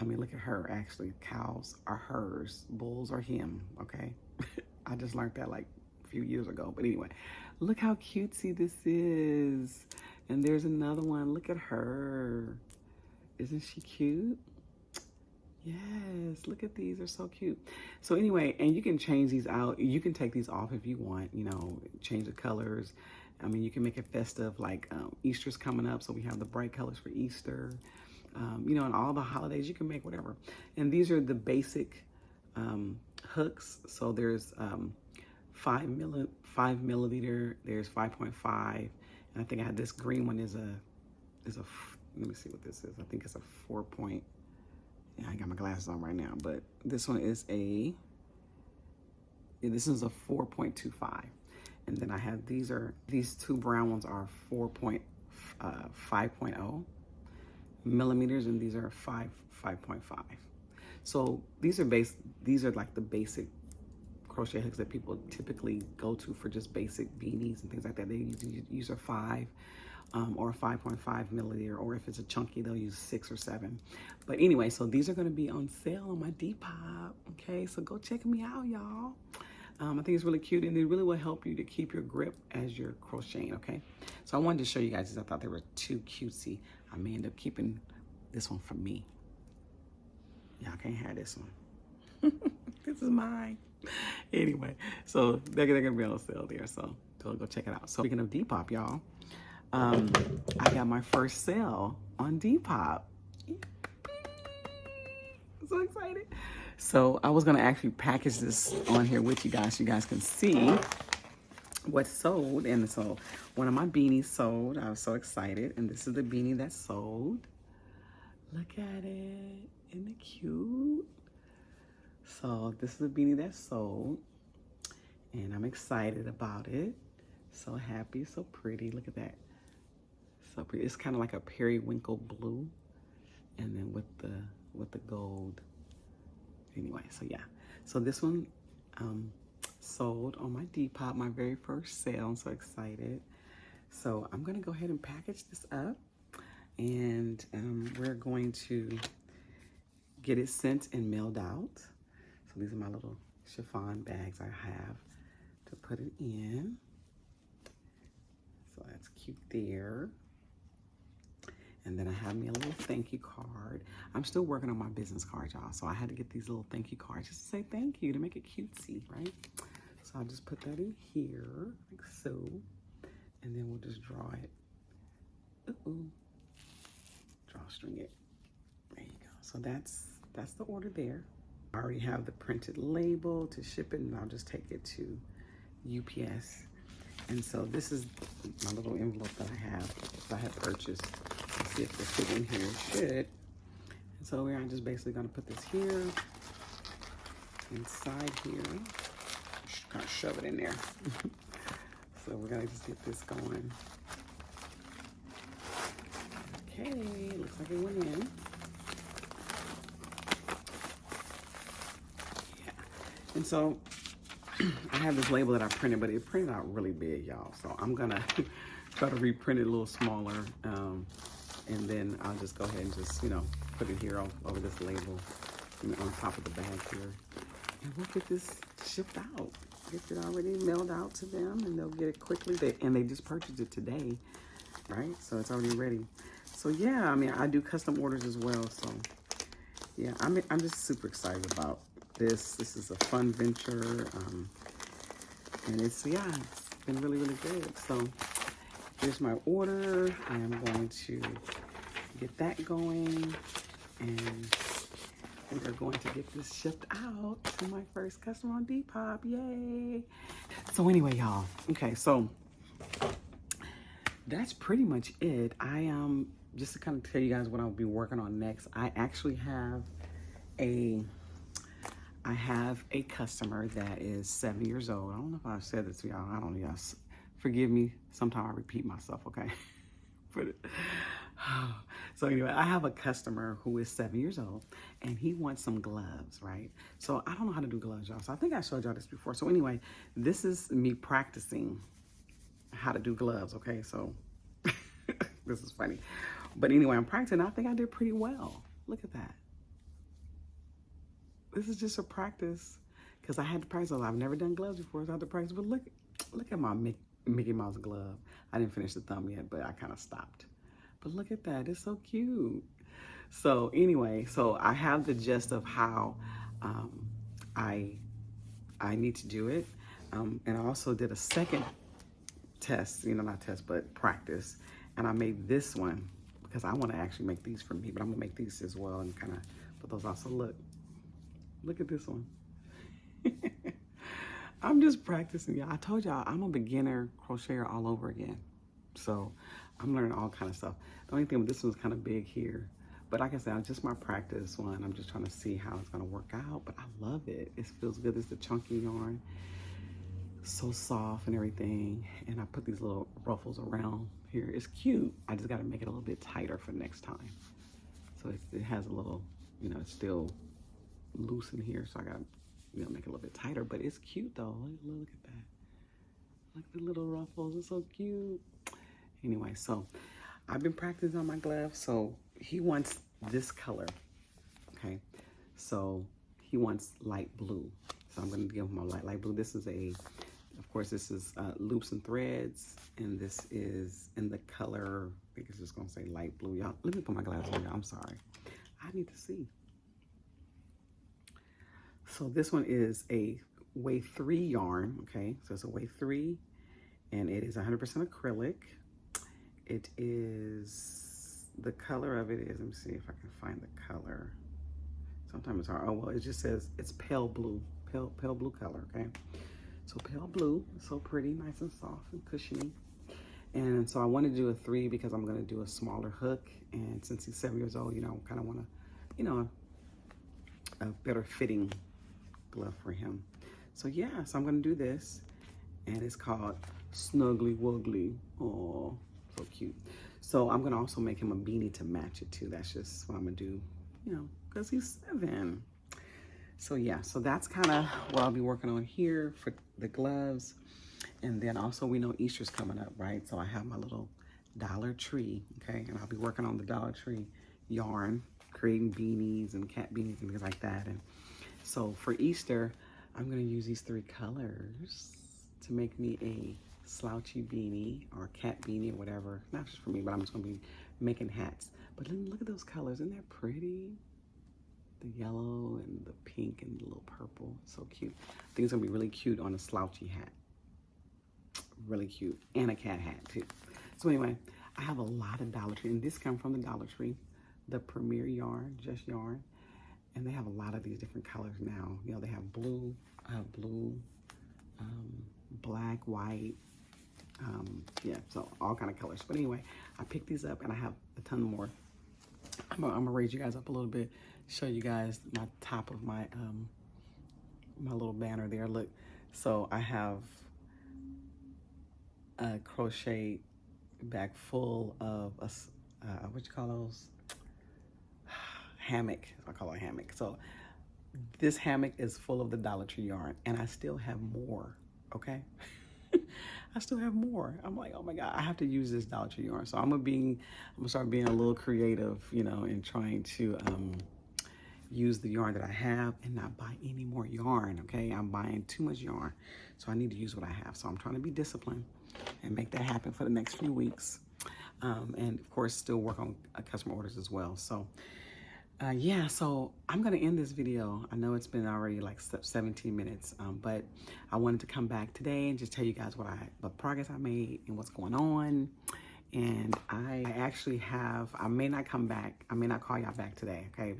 S1: I mean, look at her, actually. Cows are hers. Bulls are him, okay? I just learned that like a few years ago. But anyway, look how cutesy this is. And there's another one. Look at her. Isn't she cute? Yes, look at these, they're so cute. So anyway, and you can change these out. You can take these off if you want, you know, change the colors. I mean, you can make it festive, like Easter's coming up, so we have the bright colors for Easter. You know, and all the holidays, you can make whatever. And these are the basic hooks. So there's 5 milliliter, there's 5.5, and I think I had this green one is a, let me see what this is. I think it's a 4 point. Yeah, I got my glasses on right now, but this one is this is a 4.25. And then I have, these two brown ones are 5.0 millimeters, and these are 5.5. So these are like the basic crochet hooks that people typically go to for just basic beanies and things like that. They use a 5 or a 5.5 milliliter, or if it's a chunky, they'll use 6 or 7. But anyway, so these are going to be on sale on my Depop. Okay, so go check me out, y'all. I think it's really cute, and it really will help you to keep your grip as you're crocheting. Okay, so I wanted to show you guys this. I thought they were too cutesy. I may end up keeping this one for me. Y'all can't have this one. This is mine. Anyway, so they're gonna be on sale there, so go check it out. So speaking of Depop, y'all, I got my first sale on Depop. I'm so excited. So I was gonna actually package this on here with you guys so you guys can see what's sold. And so one of my beanies sold. I was so excited, and this is the beanie that sold. Look at it. Isn't it cute? So this is the beanie that sold, and I'm excited about it. So happy, so pretty. Look at that. So pretty. It's kind of like a periwinkle blue, and then with the gold. Anyway, so yeah. So this one sold on my Depop, my very first sale. I'm so excited. So I'm gonna go ahead and package this up, and we're going to get it sent and mailed out. So these are my little chiffon bags I have to put it in. So that's cute there. And then I have me a little thank you card. I'm still working on my business card, y'all. So I had to get these little thank you cards just to say thank you, to make it cutesy, right? So I'll just put that in here, like so. And then we'll just draw it. Drawstring it. There you go. So that's the order there. I already have the printed label to ship it, and I'll just take it to UPS. And so this is my little envelope that I have that I had purchased. Let's see if it fit in here. It should. And so I'm just basically gonna put this here, inside here. Just kind of shove it in there. So we're gonna just get this going. Okay, looks like it went in. And so I have this label that I printed, but it printed out really big, y'all. So I'm gonna try to reprint it a little smaller. And then I'll just go ahead and just, you know, put it here over this label on top of the bag here. And we'll get this shipped out. Get it already mailed out to them, and they'll get it quickly. They just purchased it today, right? So it's already ready. So yeah, I mean, I do custom orders as well. So yeah, I'm just super excited about this. This is a fun venture, and it's been really, really good. So here's my order. I am going to get that going, and we are going to get this shipped out to my first customer on Depop. Yay! So anyway, y'all. Okay, so that's pretty much it. Just to kind of tell you guys what I'll be working on next. I actually have a customer that is 7 years old. I don't know if I've said this to y'all. I don't know. Yes. Forgive me. Sometimes I repeat myself, okay? So anyway, I have a customer who is 7 years old, and he wants some gloves, right? So I don't know how to do gloves, y'all. So I think I showed y'all this before. So anyway, this is me practicing how to do gloves, okay? So this is funny. But anyway, I'm practicing. I think I did pretty well. Look at that. This is just a practice, because I had to practice a lot. I've never done gloves before, so I had to practice. But look at my Mickey Mouse glove. I didn't finish the thumb yet, but I kind of stopped. But look at that. It's so cute. So anyway, so I have the gist of how um, I need to do it. And I also did a second test, not test, but practice. And I made this one because I want to actually make these for me, but I'm gonna make these as well and kind of put those out. So look at this one. I'm just practicing, y'all. I told y'all I'm a beginner crocheter all over again. So I'm learning all kind of stuff. The only thing with this one's kind of big here. But like I said, just my practice one. I'm just trying to see how it's gonna work out, but I love it. It feels good. It's the chunky yarn. So soft and everything. And I put these little ruffles around here. It's cute. I just gotta make it a little bit tighter for next time. So it has a little, it's still loose in here. So I gotta, make it a little bit tighter, but it's cute though. Look at that. Look at the little ruffles. It's so cute. Anyway, so I've been practicing on my gloves. So he wants this color, okay? So he wants light blue. So I'm gonna give him a light blue. This is of course, this is loops and threads, and this is in the color, I think it's just gonna say light blue. Y'all, let me put my glasses on, y'all. I'm sorry. I need to see. So this one is a Way 3 yarn, okay? So it's a Way 3, and it is 100% acrylic. It is, the color of it is, let me see if I can find the color. Sometimes it's hard. Oh, well, it just says it's pale blue color, okay? So pale blue, so pretty, nice and soft and cushiony. And so I want to do a 3 because I'm going to do a smaller hook. And since he's 7 years old, kind of want to, a better fitting glove for him. So yeah, so I'm going to do this. And it's called Snuggly Wuggly. Oh, so cute. So I'm going to also make him a beanie to match it too. That's just what I'm going to do, because he's 7. So yeah, so that's kind of what I'll be working on here for the gloves. And then also we know Easter's coming up, right? So I have my little Dollar Tree, okay? And I'll be working on the Dollar Tree yarn, creating beanies and cat beanies and things like that. And so for Easter, I'm gonna use these 3 colors to make me a slouchy beanie or cat beanie or whatever. Not just for me, but I'm just gonna be making hats. But look at those colors, isn't that pretty? The yellow and the pink and the little purple, so cute. I think it's gonna be really cute on a slouchy hat. Really cute, and a cat hat too. So anyway, I have a lot of Dollar Tree, and this comes from the Dollar Tree, the Premier Yarn, Just Yarn, and they have a lot of these different colors now. They have blue, I have blue, black, white, yeah, so all kind of colors. But anyway, I picked these up, and I have a ton more. I'm gonna raise you guys up a little bit, show you guys my top of my my little banner there. Look, so I have a crochet bag full of what you call those? Hammock. I call it a hammock. So this hammock is full of the Dollar Tree yarn, and I still have more. Okay. I still have more. I'm like, oh my God, I have to use this Dollar Tree yarn. So I'm gonna start being a little creative, and trying to use the yarn that I have and not buy any more yarn, okay? I'm buying too much yarn, so I need to use what I have. So I'm trying to be disciplined and make that happen for the next few weeks. And of course, still work on customer orders as well. So yeah, so I'm gonna end this video. I know it's been already like 17 minutes, but I wanted to come back today and just tell you guys what progress I made and what's going on. And I actually I may not come back. I may not call y'all back today, okay?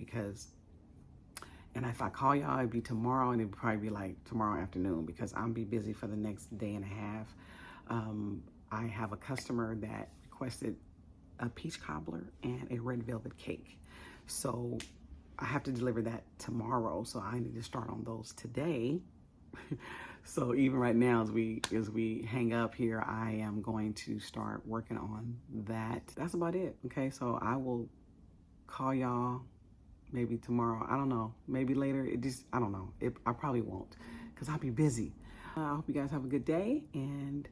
S1: And if I call y'all, it'd be tomorrow, and it'd probably be like tomorrow afternoon because I'll be busy for the next day and a half. I have a customer that requested a peach cobbler and a red velvet cake. So I have to deliver that tomorrow. So I need to start on those today. So even right now, as we hang up here, I am going to start working on that. That's about it. Okay, so I will call y'all maybe tomorrow. I don't know. Maybe later. I don't know. I probably won't because I'll be busy. I hope you guys have a good day. And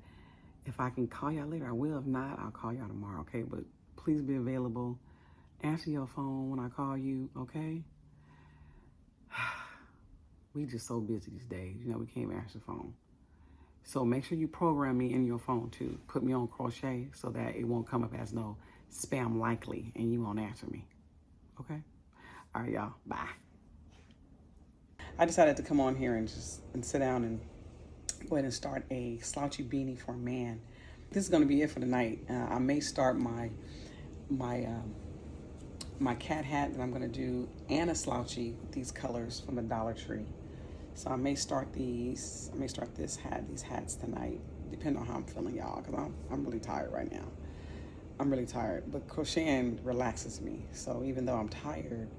S1: if I can call y'all later, I will. If not, I'll call y'all tomorrow. Okay, but please be available. Answer your phone when I call you. Okay. We just so busy these days. We can't even answer the phone. So make sure you program me in your phone too. Put me on Crochet so that it won't come up as no spam likely and you won't answer me. Okay? All right, y'all. Bye. I decided to come on here and sit down and go ahead and start a slouchy beanie for a man. This is going to be it for the night. I may start my my cat hat that I'm going to do and a slouchy with these colors from the Dollar Tree. So I may start these. I may start these hats tonight, depending on how I'm feeling, y'all, because I'm really tired right now. I'm really tired, but crocheting relaxes me. So even though I'm tired,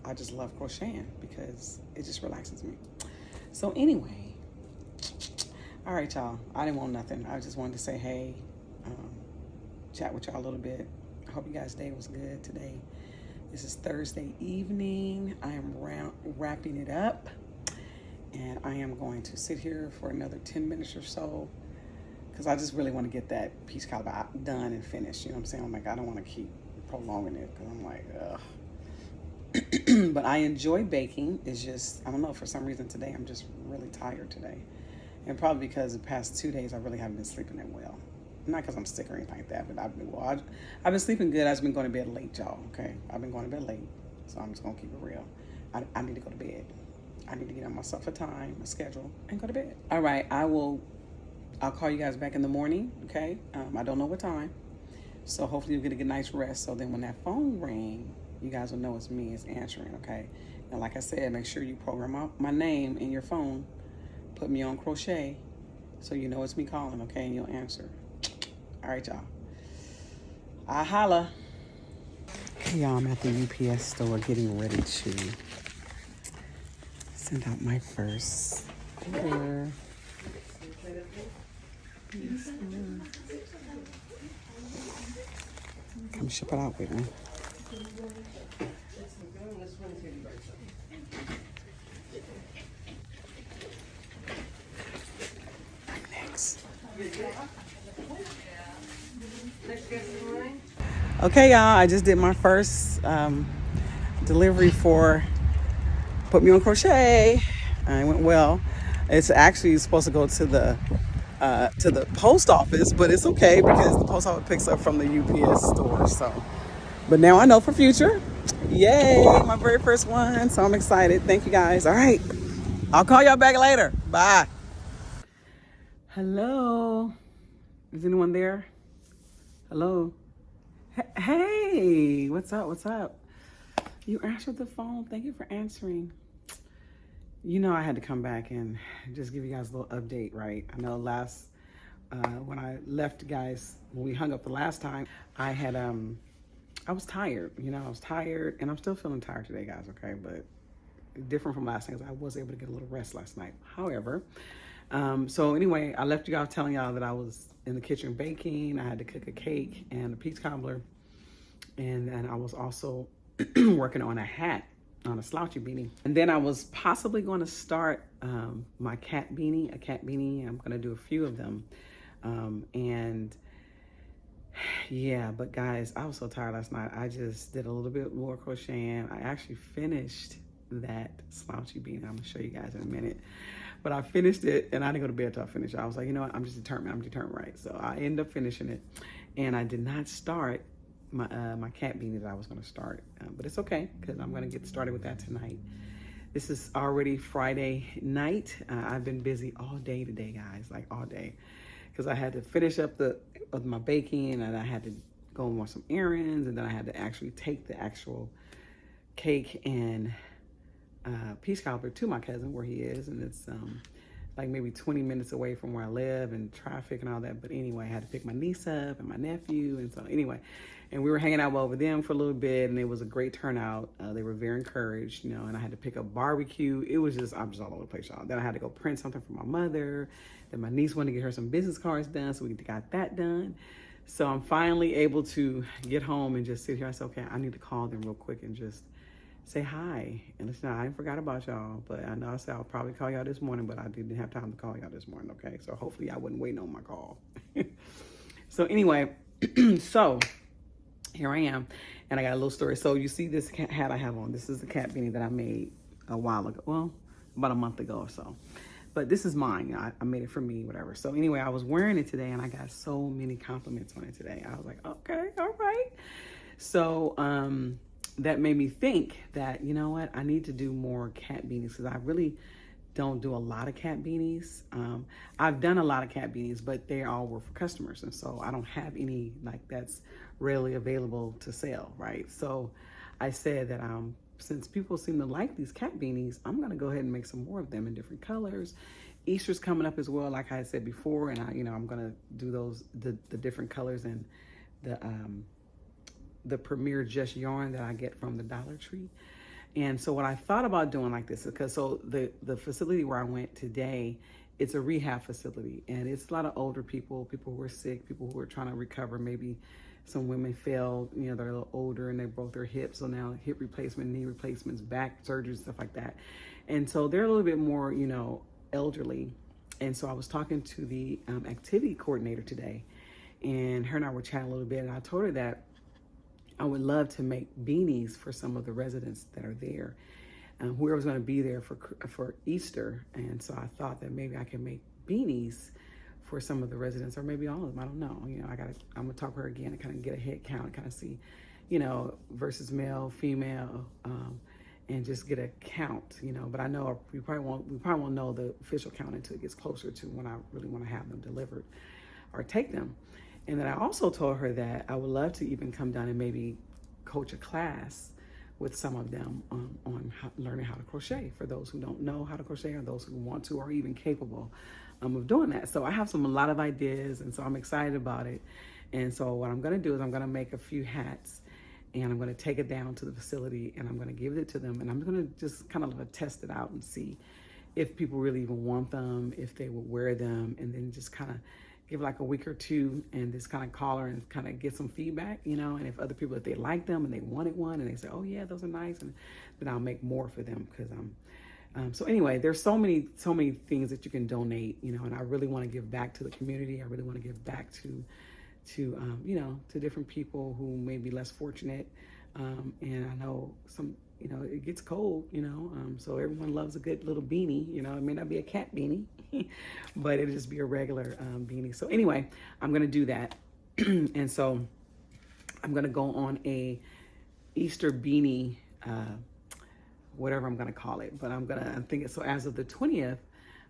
S1: I just love crocheting because it just relaxes me. So anyway, all right, y'all. I didn't want nothing. I just wanted to say hey, chat with y'all a little bit. I hope you guys' day was good today. This is Thursday evening. I am wrapping it up, and I am going to sit here for another 10 minutes or so because I just really want to get that peach cobbler done and finished. You know what I'm saying? I'm like, I don't want to keep prolonging it because I'm like, ugh. But I enjoy baking. It's just, I don't know, for some reason today I'm just really tired today. And probably because the past 2 days I really haven't been sleeping that well. Not because I'm sick or anything like that, but I've been sleeping good. I've been going to bed late, y'all, okay? I've been going to bed late, so I'm just going to keep it real. I need to go to bed. I need to get on myself a time, a schedule, and go to bed. All right, I'll call you guys back in the morning, okay? I don't know what time, so hopefully you'll get a good night's rest. So then when that phone rings, you guys will know it's me, it's answering, okay? And like I said, make sure you program my name in your phone. Put me on Crochet so you know it's me calling, okay? And you'll answer. All right, y'all. I holla. Hey, y'all, I'm at the UPS store getting ready to send out my first order. Come ship it out with me. Next. Okay, y'all, I just did my first delivery for Put Me on Crochet. It went well. It's actually supposed to go to the post office, but it's okay because the post office picks up from the UPS store. So, but now I know for future. Yay, my very first one. So I'm excited. Thank you guys. All right, I'll call y'all back later. Bye. Hello. Is anyone there? Hello. Hey, what's up? What's up? You answered the phone. Thank you for answering. You know, I had to come back and just give you guys a little update, right? I know when I left you guys, when we hung up the last time, I was tired. You know, I was tired, and I'm still feeling tired today, guys, okay? But different from last night, I was able to get a little rest last night. However, so anyway, I left you guys telling y'all that I was in the kitchen baking. I had to cook a cake and a peach cobbler. And I was also working on a hat, on a slouchy beanie. And then I was possibly going to start my cat beanie, a cat beanie. I'm going to do a few of them. And yeah, but guys, I was so tired last night. I just did a little bit more crocheting. I actually finished that slouchy beanie. I'm going to show you guys in a minute. But I finished it, and I didn't go to bed till I finished it. I was like, you know what? I'm determined, right? So I ended up finishing it. And I did not start my cat beanie that I was going to start, but it's okay because I'm going to get started with that tonight. This is already Friday night. I've been busy all day today, guys, like all day, because I had to finish up my baking, and I had to go on some errands, and then I had to actually take the actual cake and peach cobbler to my cousin where he is, and it's like maybe 20 minutes away from where I live, and traffic and all that. But anyway, I had to pick my niece up and my nephew, and so anyway, and we were hanging out over them for a little bit, and it was a great turnout. They were very encouraged, you know, and I had to pick up barbecue. It was just, I'm just all over the place, y'all. Then I had to go print something for my mother. Then my niece wanted to get her some business cards done, so we got that done. So I'm finally able to get home and just sit here. I said, okay, I need to call them real quick and just say hi. And listen, I ain't forgot about y'all, but I know I said I'll probably call y'all this morning, but I didn't have time to call y'all this morning, okay? So hopefully I wasn't waiting on my call. So anyway, so here I am, and I got a little story. So you see this hat I have on. This is the cat beanie that I made a while ago. Well, about a month ago or so. But this is mine. I made it for me, whatever. So anyway, I was wearing it today, and I got so many compliments on it today. I was like, okay, all right. So that made me think that, you know what, I need to do more cat beanies, because I really don't do a lot of cat beanies. I've done a lot of cat beanies, but they all were for customers. And so I don't have any like that's readily available to sell, right? So I said that since people seem to like these cat beanies, I'm gonna go ahead and make some more of them in different colors. Easter's coming up as well, like I said before, and I'm gonna do those the different colors and the Premier Just yarn that I get from the Dollar Tree. And so what I thought about doing like this is because the facility where I went today, it's a rehab facility, and it's a lot of older people who are sick, people who are trying to recover. Maybe some women fell, they're a little older and they broke their hips, so now hip replacement, knee replacements, back surgery, stuff like that. And so they're a little bit more, elderly. And so I was talking to the activity coordinator today, and her and I were chatting a little bit, and I told her that I would love to make beanies for some of the residents that are there. Whoever's going to be there for Easter. And so I thought that maybe I can make beanies for some of the residents, or maybe all of them. I don't know. I'm going to talk to her again and kind of get a head count and kind of see, versus male, female, and just get a count, But I know we probably won't know the official count until it gets closer to when I really want to have them delivered or take them. And then I also told her that I would love to even come down and maybe coach a class with some of them on learning how to crochet, for those who don't know how to crochet, or those who want to, or even capable of doing that. So I have a lot of ideas, and so I'm excited about it. And so what I'm gonna do is I'm gonna make a few hats, and I'm gonna take it down to the facility, and I'm gonna give it to them, and I'm gonna just kind of test it out and see if people really even want them, if they would wear them, and then just kind of give like a week or two and just kind of call her and kind of get some feedback, and if other people, if they like them and they wanted one and they say, oh yeah, those are nice, and then I'll make more for them, because so anyway, there's so many things that you can donate, and I really want to give back to the community. I really want to give back to different people who may be less fortunate, and I know some, it gets cold, so everyone loves a good little beanie. It may not be a cat beanie, but it'll just be a regular beanie. So anyway, I'm gonna do that. And so I'm gonna go on a Easter beanie, whatever I'm gonna call it, but I'm thinking, so as of the 20th,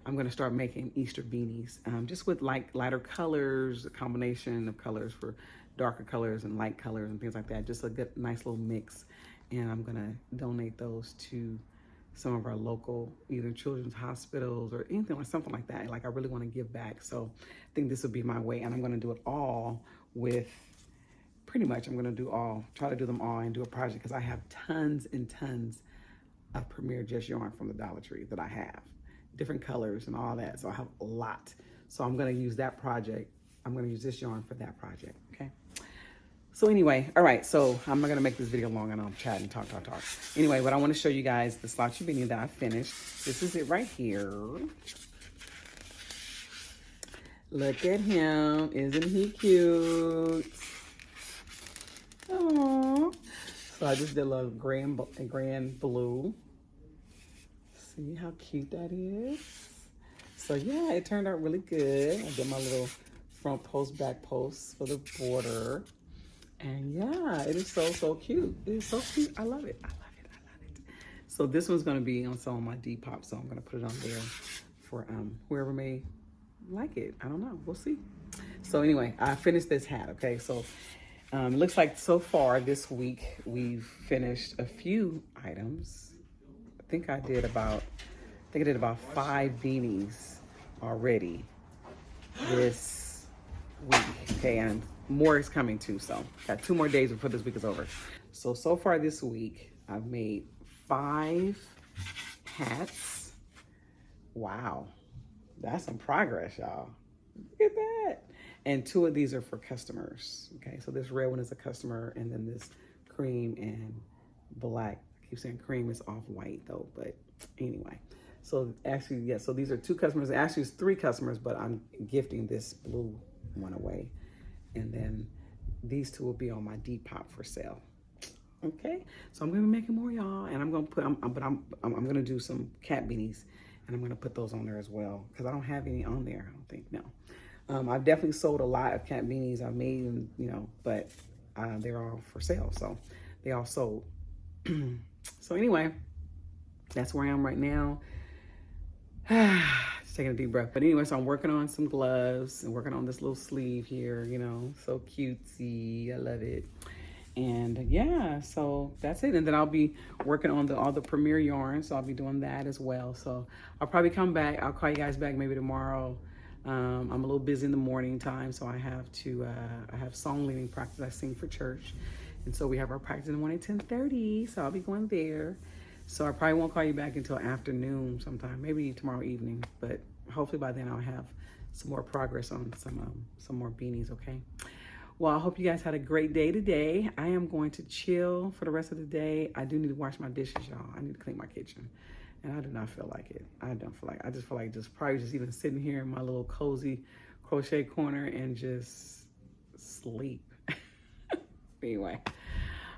S1: I'm gonna start making Easter beanies, just with like lighter colors, a combination of colors for darker colors and light colors and things like that, just a good, nice little mix. And I'm gonna donate those to some of our local, either children's hospitals or anything like something like that. Like, I really want to give back. So I think this would be my way, and I'm gonna do it all with, pretty much, I'm gonna try to do them all and do a project, because I have tons and tons of Premier Just yarn from the Dollar Tree that I have, different colors and all that. So I have a lot. So I'm gonna use that project. I'm gonna use this yarn for that project, okay? So anyway, all right, so I'm not gonna make this video long, and I'll chat and talk. Anyway, but I wanna show you guys the slouchy beanie that I finished. This is it right here. Look at him, isn't he cute? Aww. So I just did a little grand blue. See how cute that is? So yeah, it turned out really good. I did my little front post, back post for the border. And yeah, it is so cute. It is so cute. I love it. So this one's gonna be on some of my Depop, so I'm gonna put it on there for whoever may like it. I don't know, we'll see. So anyway, I finished this hat, okay? So it looks like so far this week we've finished a few items. I think I did about 5 beanies already this week, okay? And more is coming too, so got 2 more days before this week is over. So far this week, I've made 5 hats. Wow, that's some progress, y'all. Look at that. And 2 of these are for customers, okay? So this red one is a customer, and then this cream and black. I keep saying cream, is off-white though, but anyway. So actually, yeah, so these are 2 customers. Actually, it's 3 customers, but I'm gifting this blue one away. And then these 2 will be on my Depop for sale. Okay, so I'm gonna be making more, y'all, and I'm gonna put, I'm gonna do some cat beanies, and I'm gonna put those on there as well, because I don't have any on there, I don't think, no. I've definitely sold a lot of cat beanies I've made, and but they're all for sale, so they all sold. So anyway, that's where I am right now. Just taking a deep breath. But anyway, so I'm working on some gloves and working on this little sleeve here, you know, so cutesy. I love it. And yeah, so that's it. And then I'll be working on all the Premier yarns. So I'll be doing that as well. So I'll probably come back. I'll call you guys back maybe tomorrow. I'm a little busy in the morning time, so I have song leading practice. I sing for church. And so we have our practice in the morning at 10:30. So I'll be going there. So I probably won't call you back until afternoon sometime, maybe tomorrow evening. But hopefully by then I'll have some more progress on some more beanies, okay? Well, I hope you guys had a great day today. I am going to chill for the rest of the day. I do need to wash my dishes, y'all. I need to clean my kitchen. And I do not feel like it. I just feel like probably even sitting here in my little cozy crochet corner and just sleep. Anyway.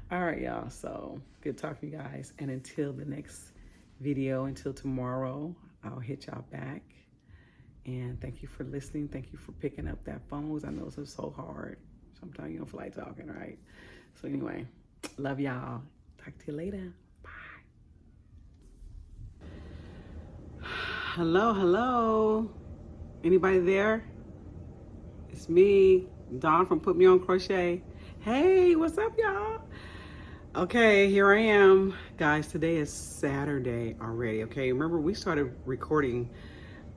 S1: All right, y'all. So good talking to you guys. And until the next video, until tomorrow, I'll hit y'all back. And thank you for listening. Thank you for picking up that phone, because I know it's so hard. Sometimes you don't feel like talking, right? So anyway, love y'all. Talk to you later. Bye. Hello, hello. Anybody there? It's me, Dawn from Put Me On Crochet. Hey, what's up, y'all? Okay, here I am. Guys, today is Saturday already, okay? Remember, we started recording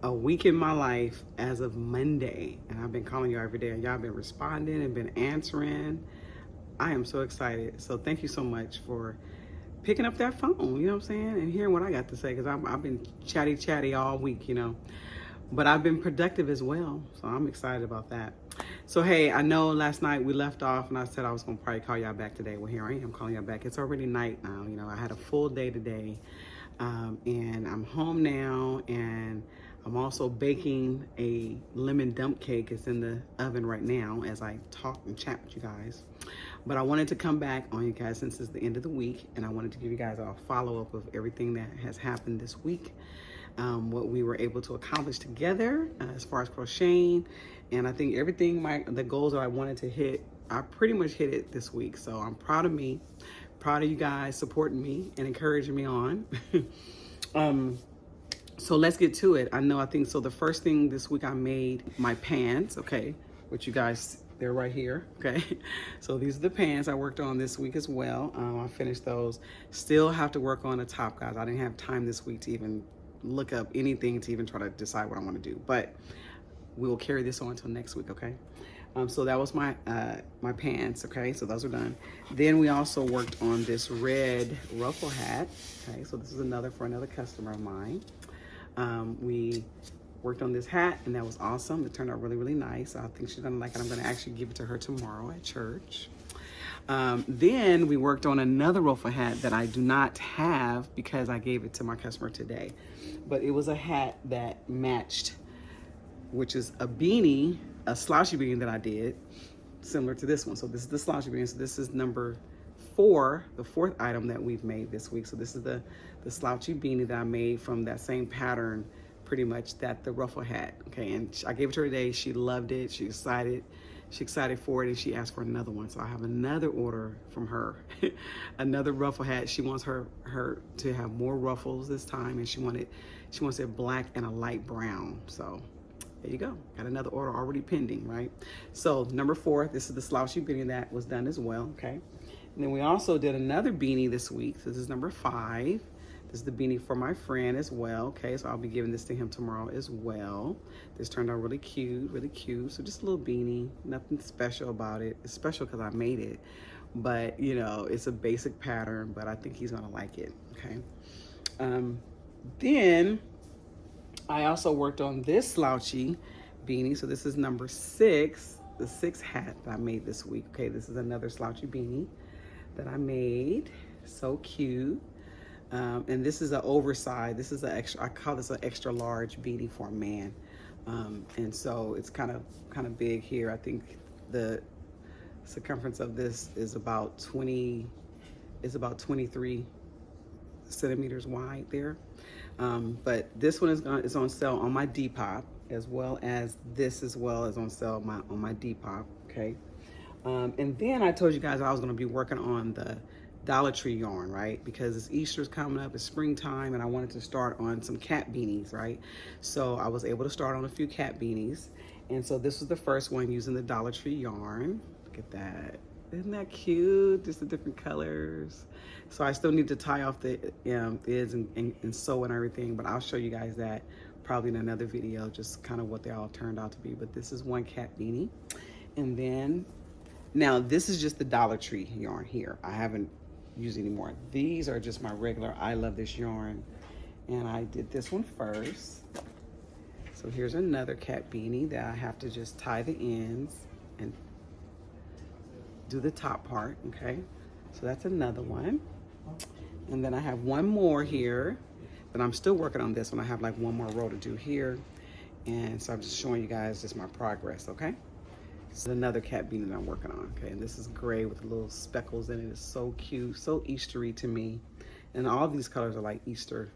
S1: a week in my life as of Monday, and I've been calling you every day, and y'all been responding and been answering. I am so excited. So thank you so much for picking up that phone, you know what I'm saying, and hearing what I got to say, because I've been chatty all week, you know, but I've been productive as well, so I'm excited about that. So hey, I know last night we left off and I said I was gonna probably call y'all back today. Well, here I am calling y'all back. It's already night now, you know, I had a full day today, and I'm home now, and I'm also baking a lemon dump cake. It's in the oven right now as I talk and chat with you guys. But I wanted to come back on you guys since it's the end of the week, and I wanted to give you guys a follow-up of everything that has happened this week, what we were able to accomplish together as far as crocheting. And I think everything, the goals that I wanted to hit, I pretty much hit it this week. So I'm proud of me, proud of you guys supporting me and encouraging me on. So let's get to it. I think so. The first thing this week I made my pants, okay, which you guys, they're right here, okay. So these are the pants I worked on this week as well. I finished those. Still have to work on a top, guys. I didn't have time this week to even look up anything to even try to decide what I want to do, but we will carry this on until next week, okay? So that was my my pants, okay? So those are done. Then we also worked on this red ruffle hat, okay? So this is for another customer of mine. We worked on this hat, and that was awesome. It turned out really nice. I think she's gonna like it. I'm gonna actually give it to her tomorrow at church. Then we worked on another ruffle hat that I do not have because I gave it to my customer today. But it was a hat that matched, which is a beanie, a slouchy beanie that I did, similar to this one. So this is the slouchy beanie. So this is number 4, the 4th item that we've made this week. So this is the slouchy beanie that I made from that same pattern, pretty much, that the ruffle hat, okay? And I gave it to her today. She loved it. She's excited for it, and she asked for another one. So I have another order from her, another ruffle hat. She wants her to have more ruffles this time, and she wants it black and a light brown. So there you go. Got another order already pending, right? So number 4, this is the slouchy beanie that was done as well, okay? And then we also did another beanie this week. So this is number 5. This is the beanie for my friend as well, okay? So I'll be giving this to him tomorrow as well. This turned out really cute, really cute. So just a little beanie, nothing special about it. It's special because I made it, but you know, it's a basic pattern, but I think he's gonna like it, okay? Then I also worked on this slouchy beanie. So this is number 6, the 6th hat that I made this week, okay? This is another slouchy beanie that I made, so cute. And this is an oversized, this is I call this an extra large beanie for a man. And so it's kind of big here. I think the circumference of this is about 23 centimeters wide there. But this one is on sale on my Depop, as well as this as well as on sale on my Depop, okay? And then I told you guys I was gonna be working on the Dollar Tree yarn, right? Because it's Easter's coming up, it's springtime, and I wanted to start on some cat beanies, right? So I was able to start on a few cat beanies. And so this was the first one using the Dollar Tree yarn. Look at that. Isn't that cute? Just the different colors. So I still need to tie off the ends and sew and everything, but I'll show you guys that probably in another video, just kind of what they all turned out to be. But this is one cat beanie. And then, now this is just the Dollar Tree yarn here. I haven't used any more. These are just my regular I Love This yarn. And I did this one first. So here's another cat beanie that I have to just tie the ends and do the top part, okay? So that's another one. And then I have one more here, but I'm still working on this one. I have like one more row to do here. And so I'm just showing you guys just my progress, okay? This is another cat beanie that I'm working on, okay? And this is gray with little speckles in it. It's so cute, so Eastery to me. And all of these colors are like Easter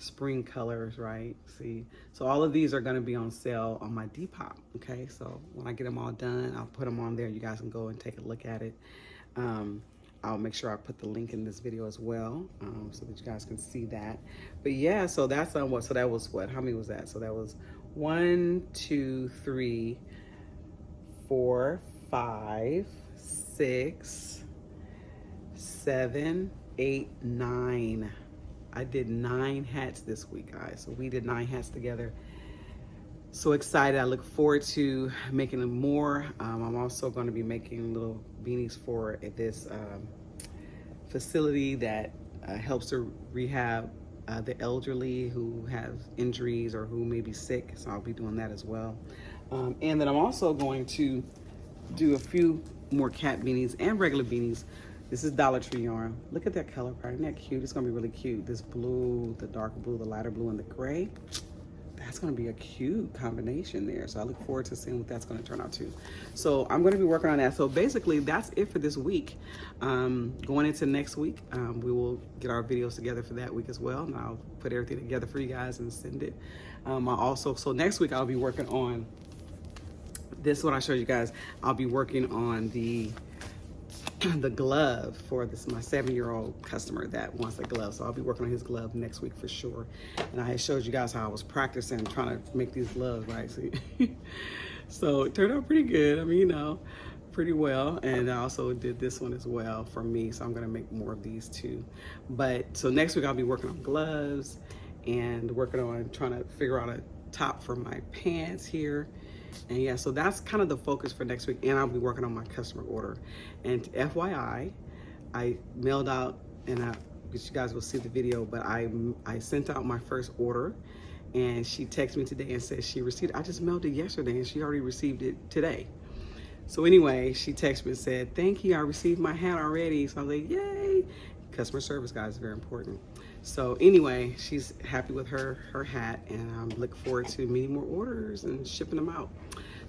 S1: spring colors, right? See, so all of these are going to be on sale on my Depop, okay? So when I get them all done, I'll put them on there. You guys can go and take a look at it. I'll make sure I put the link in this video as well, so that you guys can see that. But yeah, so that's on what, so that was what, how many was that? So that was 1, 2, 3, 4, 5, 6, 7, 8, 9. I did 9 hats this week, guys. So we did 9 hats together. So excited. I look forward to making them more. I'm also going to be making little beanies for this facility that helps to rehab the elderly who have injuries or who may be sick. So I'll be doing that as well. And then I'm also going to do a few more cat beanies and regular beanies. This is Dollar Tree yarn. Look at that color pattern. Isn't that cute? It's gonna be really cute. This blue, the dark blue, the lighter blue, and the gray. That's gonna be a cute combination there. So I look forward to seeing what that's gonna turn out to. So I'm gonna be working on that. So basically that's it for this week. Going into next week, we will get our videos together for that week as well. And I'll put everything together for you guys and send it. So next week I'll be working on this, what I showed you guys. I'll be working on the glove for this, my 7-year-old customer that wants a glove. So I'll be working on his glove next week for sure. And I showed you guys how I was practicing trying to make these gloves, right? See? So it turned out pretty good. I mean, you know, pretty well. And I also did this one as well for me. So I'm gonna make more of these too. But so next week I'll be working on gloves and working on trying to figure out a top for my pants here. And yeah, so that's kind of the focus for next week. And I'll be working on my customer order. And FYI, I mailed out, and you guys will see the video, but I sent out my first order, and she texted me today and said she received it. I just mailed it yesterday and she already received it today. So anyway, she texted me and said, thank you, I received my hat already. So I was like, yay. Customer service, guys, is very important. So anyway, she's happy with her hat, and I'm looking forward to meeting more orders and shipping them out.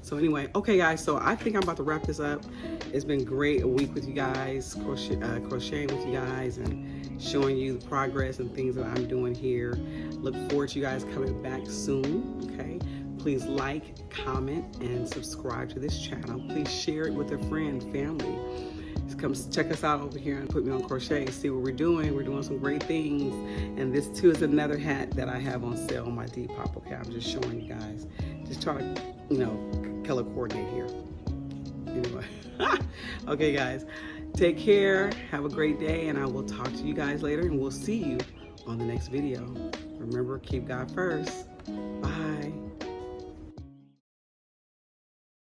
S1: So anyway, okay guys, so I think I'm about to wrap this up. It's been great, a week with you guys, crocheting with you guys and showing you the progress and things that I'm doing here. Look forward to you guys coming back soon, okay? Please like, comment, and subscribe to this channel. Please share it with a friend, family. Come check us out over here and Put Me On Crochet. See what we're doing. We're doing some great things. And this too is another hat that I have on sale on my Depop. Okay, I'm just showing you guys. Just trying to, you know, color coordinate here. Anyway, okay guys, take care. Have a great day, and I will talk to you guys later, and we'll see you on the next video. Remember, keep God first. Bye.